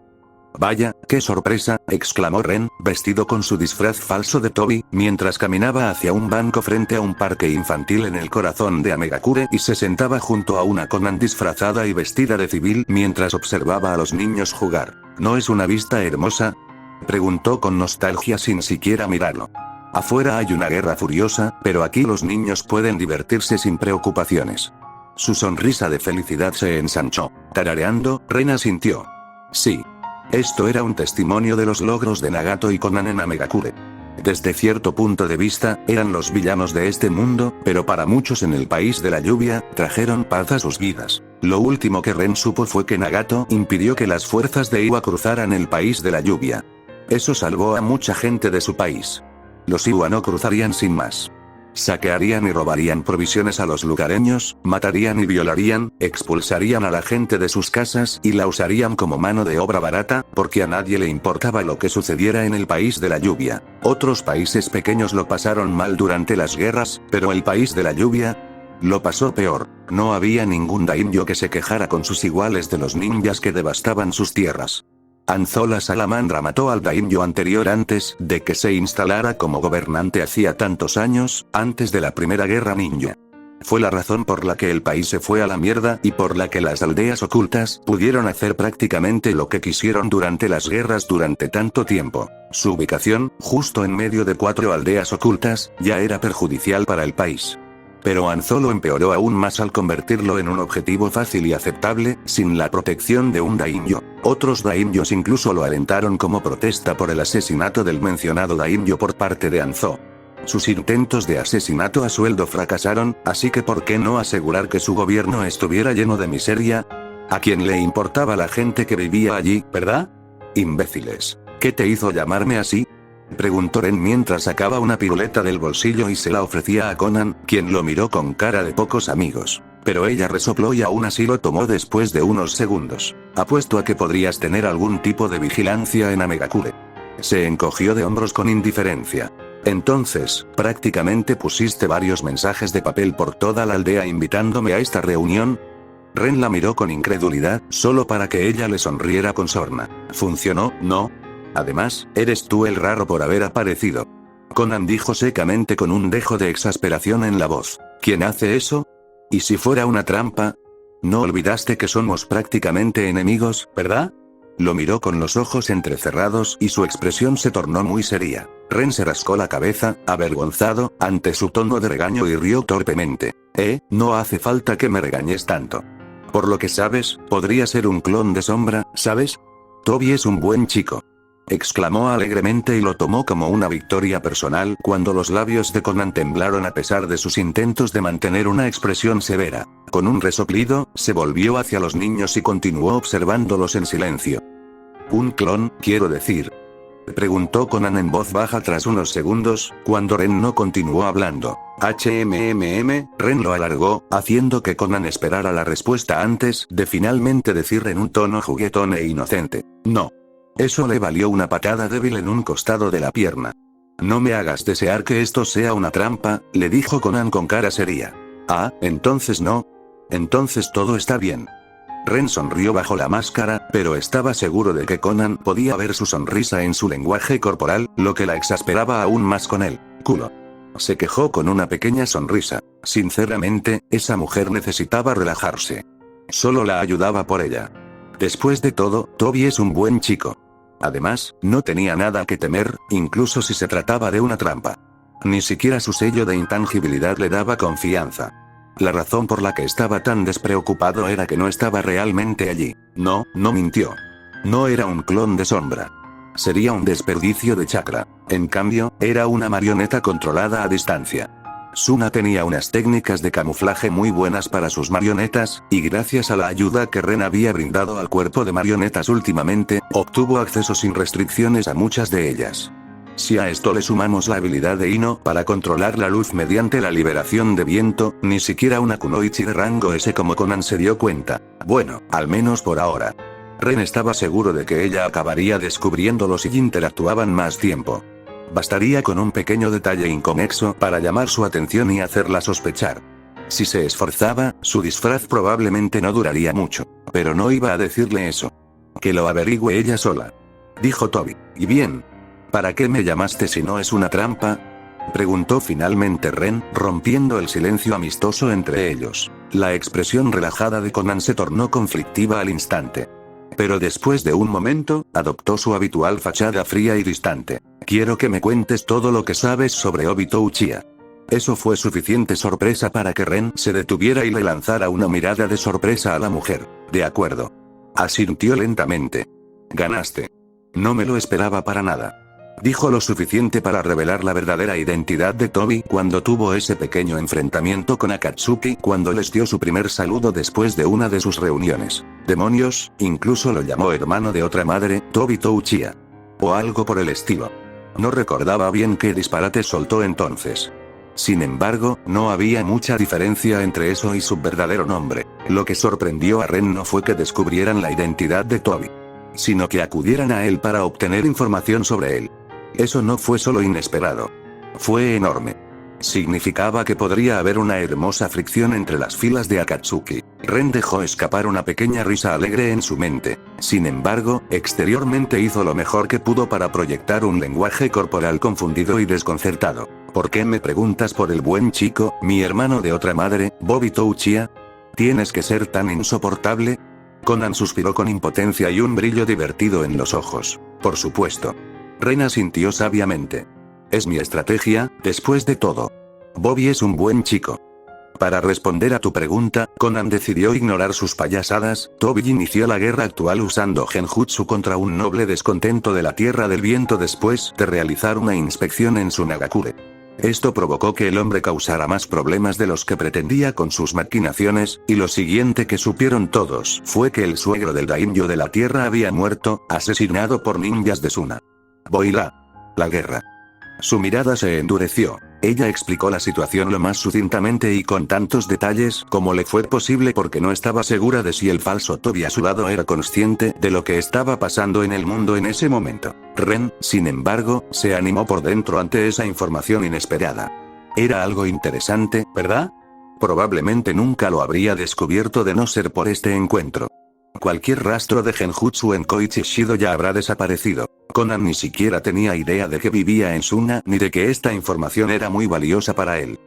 Vaya, qué sorpresa, exclamó Ren, vestido con su disfraz falso de Tobi, mientras caminaba hacia un banco frente a un parque infantil en el corazón de Amegakure y se sentaba junto a una Conan disfrazada y vestida de civil mientras observaba a los niños jugar. ¿No es una vista hermosa?, preguntó con nostalgia sin siquiera mirarlo. Afuera hay una guerra furiosa, pero aquí los niños pueden divertirse sin preocupaciones. Su sonrisa de felicidad se ensanchó. Tarareando, Ren asintió. Sí. Esto era un testimonio de los logros de Nagato y Conan en Amegakure. Desde cierto punto de vista, eran los villanos de este mundo, pero para muchos en el país de la lluvia, trajeron paz a sus vidas. Lo último que Ren supo fue que Nagato impidió que las fuerzas de Iwa cruzaran el país de la lluvia. Eso salvó a mucha gente de su país. Los Iwa no cruzarían sin más. Saquearían y robarían provisiones a los lugareños, matarían y violarían, expulsarían a la gente de sus casas y la usarían como mano de obra barata, porque a nadie le importaba lo que sucediera en el país de la lluvia. Otros países pequeños lo pasaron mal durante las guerras, pero el país de la lluvia lo pasó peor. No había ningún daimyo que se quejara con sus iguales de los ninjas que devastaban sus tierras. Anzo la salamandra mató al daimyo anterior antes de que se instalara como gobernante hacía tantos años, antes de la primera guerra ninja. Fue la razón por la que el país se fue a la mierda y por la que las aldeas ocultas pudieron hacer prácticamente lo que quisieron durante las guerras durante tanto tiempo. Su ubicación, justo en medio de 4 aldeas ocultas, ya era perjudicial para el país. Pero Anzo lo empeoró aún más al convertirlo en un objetivo fácil y aceptable, sin la protección de un daimyo. Otros daimyos incluso lo alentaron como protesta por el asesinato del mencionado daimyo por parte de Anzo. Sus intentos de asesinato a sueldo fracasaron, así que ¿por qué no asegurar que su gobierno estuviera lleno de miseria? ¿A quién le importaba la gente que vivía allí, verdad? Imbéciles. ¿Qué te hizo llamarme así?, preguntó Ren mientras sacaba una piruleta del bolsillo y se la ofrecía a Conan, quien lo miró con cara de pocos amigos. Pero ella resopló y aún así lo tomó después de unos segundos. Apuesto a que podrías tener algún tipo de vigilancia en Amegakure. Se encogió de hombros con indiferencia. Entonces, prácticamente pusiste varios mensajes de papel por toda la aldea invitándome a esta reunión. Ren la miró con incredulidad, solo para que ella le sonriera con sorna. ¿Funcionó, no? Además, eres tú el raro por haber aparecido. Conan dijo secamente con un dejo de exasperación en la voz. ¿Quién hace eso? ¿Y si fuera una trampa? ¿No olvidaste que somos prácticamente enemigos, verdad? Lo miró con los ojos entrecerrados y su expresión se tornó muy seria. Ren se rascó la cabeza, avergonzado, ante su tono de regaño y rió torpemente. No hace falta que me regañes tanto. Por lo que sabes, podría ser un clon de Sombra, ¿sabes? Toby es un buen chico. Exclamó alegremente y lo tomó como una victoria personal cuando los labios de Conan temblaron a pesar de sus intentos de mantener una expresión severa. Con un resoplido, se volvió hacia los niños y continuó observándolos en silencio. ¿Un clon, quiero decir?, preguntó Conan en voz baja tras unos segundos, cuando Ren no continuó hablando. Ren lo alargó, haciendo que Conan esperara la respuesta antes de finalmente decir en un tono juguetón e inocente. No. Eso le valió una patada débil en un costado de la pierna. No me hagas desear que esto sea una trampa, le dijo Conan con cara seria. Ah, entonces no. Entonces todo está bien. Ren sonrió bajo la máscara, pero estaba seguro de que Conan podía ver su sonrisa en su lenguaje corporal, lo que la exasperaba aún más con él. Culo. Se quejó con una pequeña sonrisa. Sinceramente, esa mujer necesitaba relajarse. Solo la ayudaba por ella. Después de todo, Toby es un buen chico. Además, no tenía nada que temer, incluso si se trataba de una trampa. Ni siquiera su sello de intangibilidad le daba confianza. La razón por la que estaba tan despreocupado era que no estaba realmente allí. No mintió. No era un clon de Sombra. Sería un desperdicio de chakra. En cambio, era una marioneta controlada a distancia. Suna tenía unas técnicas de camuflaje muy buenas para sus marionetas, y gracias a la ayuda que Ren había brindado al cuerpo de marionetas últimamente, obtuvo acceso sin restricciones a muchas de ellas. Si a esto le sumamos la habilidad de Ino para controlar la luz mediante la liberación de viento, ni siquiera una kunoichi de rango S como Conan se dio cuenta. Bueno, al menos por ahora. Ren estaba seguro de que ella acabaría descubriéndolo si interactuaban más tiempo. Bastaría con un pequeño detalle inconexo para llamar su atención y hacerla sospechar. Si se esforzaba, su disfraz probablemente no duraría mucho, pero no iba a decirle eso. Que lo averigüe ella sola. Dijo Toby. ¿Y bien? ¿Para qué me llamaste si no es una trampa?, preguntó finalmente Ren, rompiendo el silencio amistoso entre ellos. La expresión relajada de Conan se tornó conflictiva al instante. Pero después de un momento, adoptó su habitual fachada fría y distante. Quiero que me cuentes todo lo que sabes sobre Obito Uchiha. Eso fue suficiente sorpresa para que Ren se detuviera y le lanzara una mirada de sorpresa a la mujer. De acuerdo. Asintió lentamente. Ganaste. No me lo esperaba para nada. Dijo lo suficiente para revelar la verdadera identidad de Toby cuando tuvo ese pequeño enfrentamiento con Akatsuki cuando les dio su primer saludo después de una de sus reuniones. Demonios, incluso lo llamó hermano de otra madre, Tobito Uchiha. O algo por el estilo. No recordaba bien qué disparate soltó entonces. Sin embargo, no había mucha diferencia entre eso y su verdadero nombre. Lo que sorprendió a Ren no fue que descubrieran la identidad de Toby, sino que acudieran a él para obtener información sobre él. Eso no fue solo inesperado. Fue enorme. Significaba que podría haber una hermosa fricción entre las filas de Akatsuki. Ren dejó escapar una pequeña risa alegre en su mente. Sin embargo, exteriormente hizo lo mejor que pudo para proyectar un lenguaje corporal confundido y desconcertado. ¿Por qué me preguntas por el buen chico, mi hermano de otra madre, Obito Uchiha? ¿Tienes que ser tan insoportable? Conan suspiró con impotencia y un brillo divertido en los ojos. Por supuesto. Ren asintió sabiamente. Es mi estrategia, después de todo. Bobby es un buen chico. Para responder a tu pregunta, Conan decidió ignorar sus payasadas. Toby inició la guerra actual usando genjutsu contra un noble descontento de la Tierra del Viento después de realizar una inspección en su Nagakure. Esto provocó que el hombre causara más problemas de los que pretendía con sus maquinaciones, y lo siguiente que supieron todos fue que el suegro del daimyo de la Tierra había muerto, asesinado por ninjas de Suna. Boila. La guerra. Su mirada se endureció. Ella explicó la situación lo más sucintamente y con tantos detalles como le fue posible porque no estaba segura de si el falso Toby a su lado era consciente de lo que estaba pasando en el mundo en ese momento. Ren, sin embargo, se animó por dentro ante esa información inesperada. Era algo interesante, ¿verdad? Probablemente nunca lo habría descubierto de no ser por este encuentro. Cualquier rastro de genjutsu en Koichi Shido ya habrá desaparecido. Conan ni siquiera tenía idea de que vivía en Suna ni de que esta información era muy valiosa para él.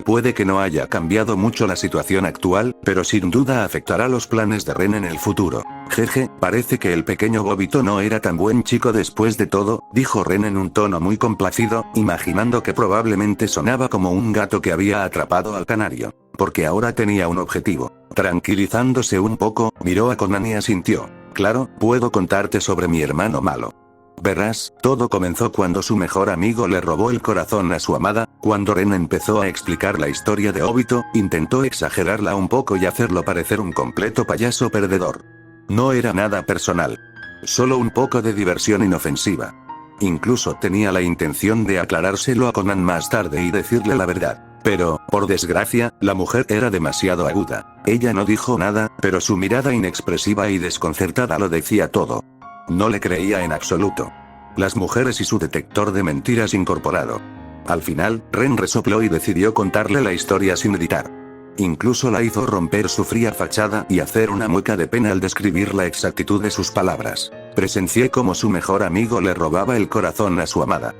Puede que no haya cambiado mucho la situación actual, pero sin duda afectará los planes de Ren en el futuro. Jeje, parece que el pequeño Bobito no era tan buen chico después de todo, dijo Ren en un tono muy complacido, imaginando que probablemente sonaba como un gato que había atrapado al canario, porque ahora tenía un objetivo. Tranquilizándose un poco, miró a Conan y asintió. Claro, puedo contarte sobre mi hermano malo. Verás, todo comenzó cuando su mejor amigo le robó el corazón a su amada. Cuando Ren empezó a explicar la historia de Obito, intentó exagerarla un poco y hacerlo parecer un completo payaso perdedor. No era nada personal. Solo un poco de diversión inofensiva. Incluso tenía la intención de aclarárselo a Conan más tarde y decirle la verdad. Pero, por desgracia, la mujer era demasiado aguda. Ella no dijo nada, pero su mirada inexpresiva y desconcertada lo decía todo. No le creía en absoluto. Las mujeres y su detector de mentiras incorporado. Al final, Ren resopló y decidió contarle la historia sin editar. Incluso la hizo romper su fría fachada y hacer una mueca de pena al describir la exactitud de sus palabras. Presencié cómo su mejor amigo le robaba el corazón a su amada.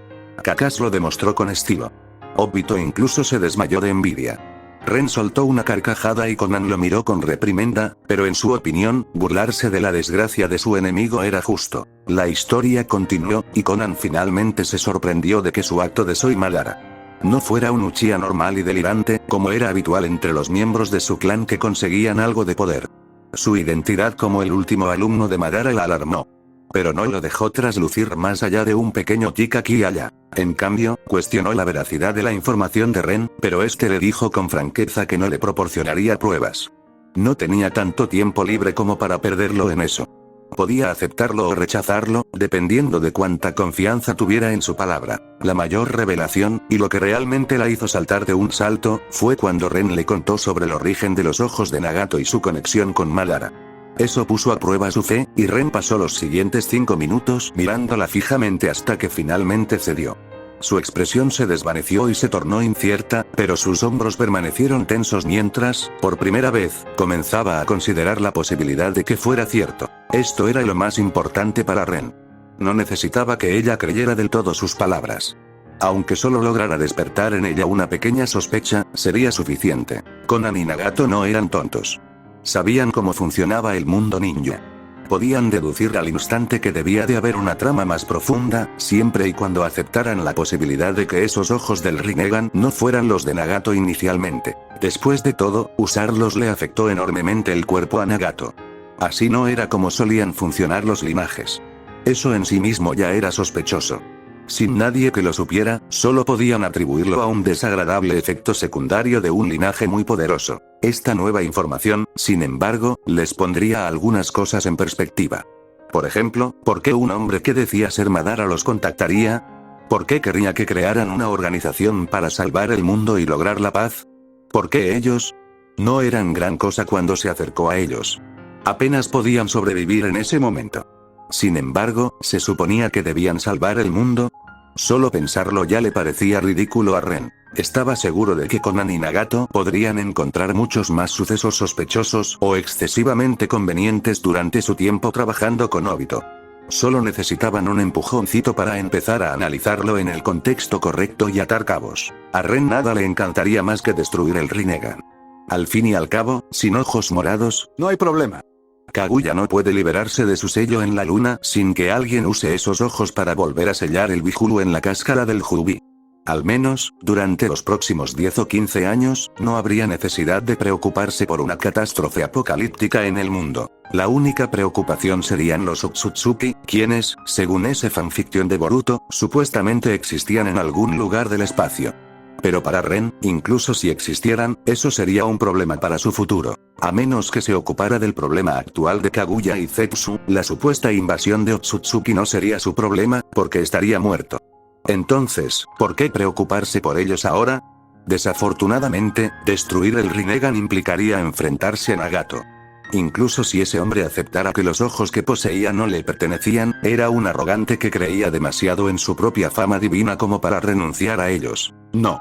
Kakashi lo demostró con estilo. Obito incluso se desmayó de envidia. Ren soltó una carcajada y Conan lo miró con reprimenda, pero en su opinión, burlarse de la desgracia de su enemigo era justo. La historia continuó, y Conan finalmente se sorprendió de que su acto de Soy Madara no fuera un Uchiha normal y delirante, como era habitual entre los miembros de su clan que conseguían algo de poder. Su identidad como el último alumno de Madara la alarmó. Pero no lo dejó traslucir más allá de un pequeño tic aquí y allá. En cambio, cuestionó la veracidad de la información de Ren, pero este le dijo con franqueza que no le proporcionaría pruebas. No tenía tanto tiempo libre como para perderlo en eso. Podía aceptarlo o rechazarlo, dependiendo de cuánta confianza tuviera en su palabra. La mayor revelación, y lo que realmente la hizo saltar de un salto, fue cuando Ren le contó sobre el origen de los ojos de Nagato y su conexión con Madara. Eso puso a prueba su fe, y Ren pasó los siguientes 5 minutos mirándola fijamente hasta que finalmente cedió. Su expresión se desvaneció y se tornó incierta, pero sus hombros permanecieron tensos mientras, por primera vez, comenzaba a considerar la posibilidad de que fuera cierto. Esto era lo más importante para Ren. No necesitaba que ella creyera del todo sus palabras. Aunque solo lograra despertar en ella una pequeña sospecha, sería suficiente. Conan y Nagato no eran tontos. Sabían cómo funcionaba el mundo ninja. Podían deducir al instante que debía de haber una trama más profunda, siempre y cuando aceptaran la posibilidad de que esos ojos del Rinnegan no fueran los de Nagato inicialmente. Después de todo, usarlos le afectó enormemente el cuerpo a Nagato. Así no era como solían funcionar los linajes. Eso en sí mismo ya era sospechoso. Sin nadie que lo supiera, solo podían atribuirlo a un desagradable efecto secundario de un linaje muy poderoso. Esta nueva información, sin embargo, les pondría algunas cosas en perspectiva. Por ejemplo, ¿por qué un hombre que decía ser Madara los contactaría? ¿Por qué quería que crearan una organización para salvar el mundo y lograr la paz? ¿Por qué ellos? No eran gran cosa cuando se acercó a ellos. Apenas podían sobrevivir en ese momento. Sin embargo, se suponía que debían salvar el mundo. Solo pensarlo ya le parecía ridículo a Ren. Estaba seguro de que Conan y Nagato podrían encontrar muchos más sucesos sospechosos o excesivamente convenientes durante su tiempo trabajando con Obito. Solo necesitaban un empujoncito para empezar a analizarlo en el contexto correcto y atar cabos. A Ren nada le encantaría más que destruir el Rinnegan. Al fin y al cabo, sin ojos morados, no hay problema. Kaguya no puede liberarse de su sello en la luna sin que alguien use esos ojos para volver a sellar el Bihulu en la cáscara del Jubi. Al menos, durante los próximos 10 o 15 años, no habría necesidad de preocuparse por una catástrofe apocalíptica en el mundo. La única preocupación serían los Otsutsuki, quienes, según ese fanfiction de Boruto, supuestamente existían en algún lugar del espacio. Pero para Ren, incluso si existieran, eso sería un problema para su futuro. A menos que se ocupara del problema actual de Kaguya y Zetsu, la supuesta invasión de Otsutsuki no sería su problema, porque estaría muerto. Entonces, ¿por qué preocuparse por ellos ahora? Desafortunadamente, destruir el Rinnegan implicaría enfrentarse a Nagato. Incluso si ese hombre aceptara que los ojos que poseía no le pertenecían, era un arrogante que creía demasiado en su propia fama divina como para renunciar a ellos. No.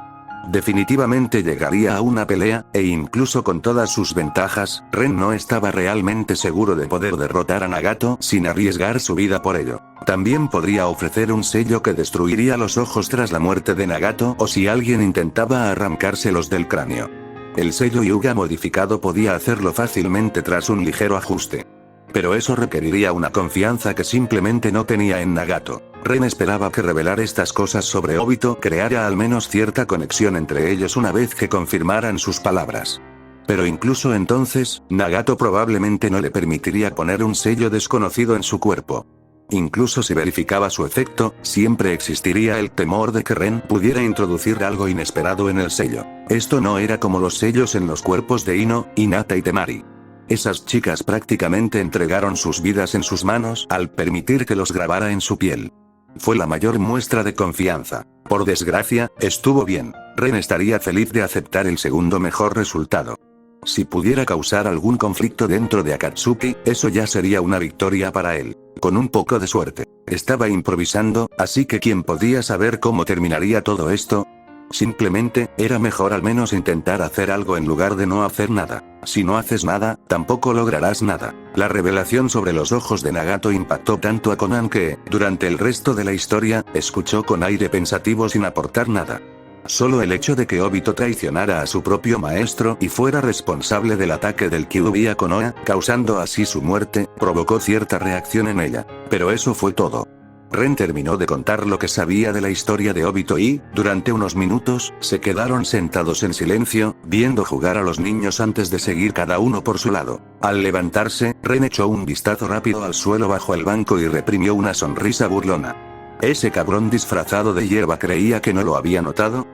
Definitivamente llegaría a una pelea, e incluso con todas sus ventajas, Ren no estaba realmente seguro de poder derrotar a Nagato sin arriesgar su vida por ello. También podría ofrecer un sello que destruiría los ojos tras la muerte de Nagato o si alguien intentaba arrancárselos del cráneo. El sello Hyuga modificado podía hacerlo fácilmente tras un ligero ajuste. Pero eso requeriría una confianza que simplemente no tenía en Nagato. Ren esperaba que revelar estas cosas sobre Obito creara al menos cierta conexión entre ellos una vez que confirmaran sus palabras. Pero incluso entonces, Nagato probablemente no le permitiría poner un sello desconocido en su cuerpo. Incluso si verificaba su efecto, siempre existiría el temor de que Ren pudiera introducir algo inesperado en el sello. Esto no era como los sellos en los cuerpos de Ino, Hinata y Temari. Esas chicas prácticamente entregaron sus vidas en sus manos al permitir que los grabara en su piel. Fue la mayor muestra de confianza. Por desgracia, estuvo bien. Ren estaría feliz de aceptar el segundo mejor resultado. Si pudiera causar algún conflicto dentro de Akatsuki, eso ya sería una victoria para él. Con un poco de suerte. Estaba improvisando, así que ¿quién podía saber cómo terminaría todo esto? Simplemente, era mejor al menos intentar hacer algo en lugar de no hacer nada. Si no haces nada, tampoco lograrás nada. La revelación sobre los ojos de Nagato impactó tanto a Conan que, durante el resto de la historia, escuchó con aire pensativo sin aportar nada. Solo el hecho de que Obito traicionara a su propio maestro y fuera responsable del ataque del Kyuubi a Konoha, causando así su muerte, provocó cierta reacción en ella. Pero eso fue todo. Ren terminó de contar lo que sabía de la historia de Obito y, durante unos minutos, se quedaron sentados en silencio, viendo jugar a los niños antes de seguir cada uno por su lado. Al levantarse, Ren echó un vistazo rápido al suelo bajo el banco y reprimió una sonrisa burlona. ¿Ese cabrón disfrazado de hierba creía que no lo había notado?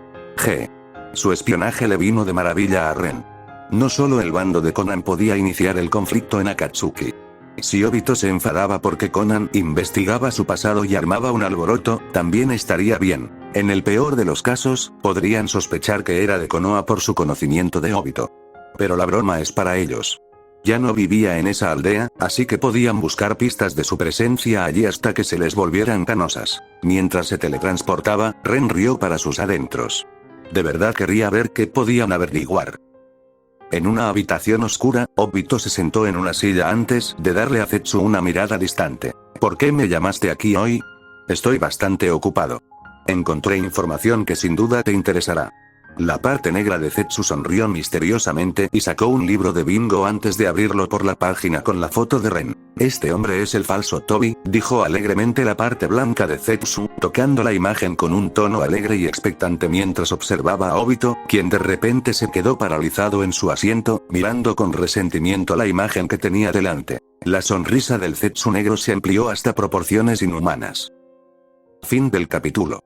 Su espionaje le vino de maravilla a Ren. No solo el bando de Conan podía iniciar el conflicto en Akatsuki. Si Obito se enfadaba porque Conan investigaba su pasado y armaba un alboroto, también estaría bien. En el peor de los casos, podrían sospechar que era de Konoha por su conocimiento de Obito. Pero la broma es para ellos. Ya no vivía en esa aldea, así que podían buscar pistas de su presencia allí hasta que se les volvieran canosas. Mientras se teletransportaba, Ren rió para sus adentros. De verdad quería ver qué podían averiguar. En una habitación oscura, Obito se sentó en una silla antes de darle a Zetsu una mirada distante. ¿Por qué me llamaste aquí hoy? Estoy bastante ocupado. Encontré información que sin duda te interesará. La parte negra de Zetsu sonrió misteriosamente y sacó un libro de bingo antes de abrirlo por la página con la foto de Ren. Este hombre es el falso Tobi, dijo alegremente la parte blanca de Zetsu, tocando la imagen con un tono alegre y expectante mientras observaba a Obito, quien de repente se quedó paralizado en su asiento, mirando con resentimiento la imagen que tenía delante. La sonrisa del Zetsu negro se amplió hasta proporciones inhumanas. Fin del capítulo.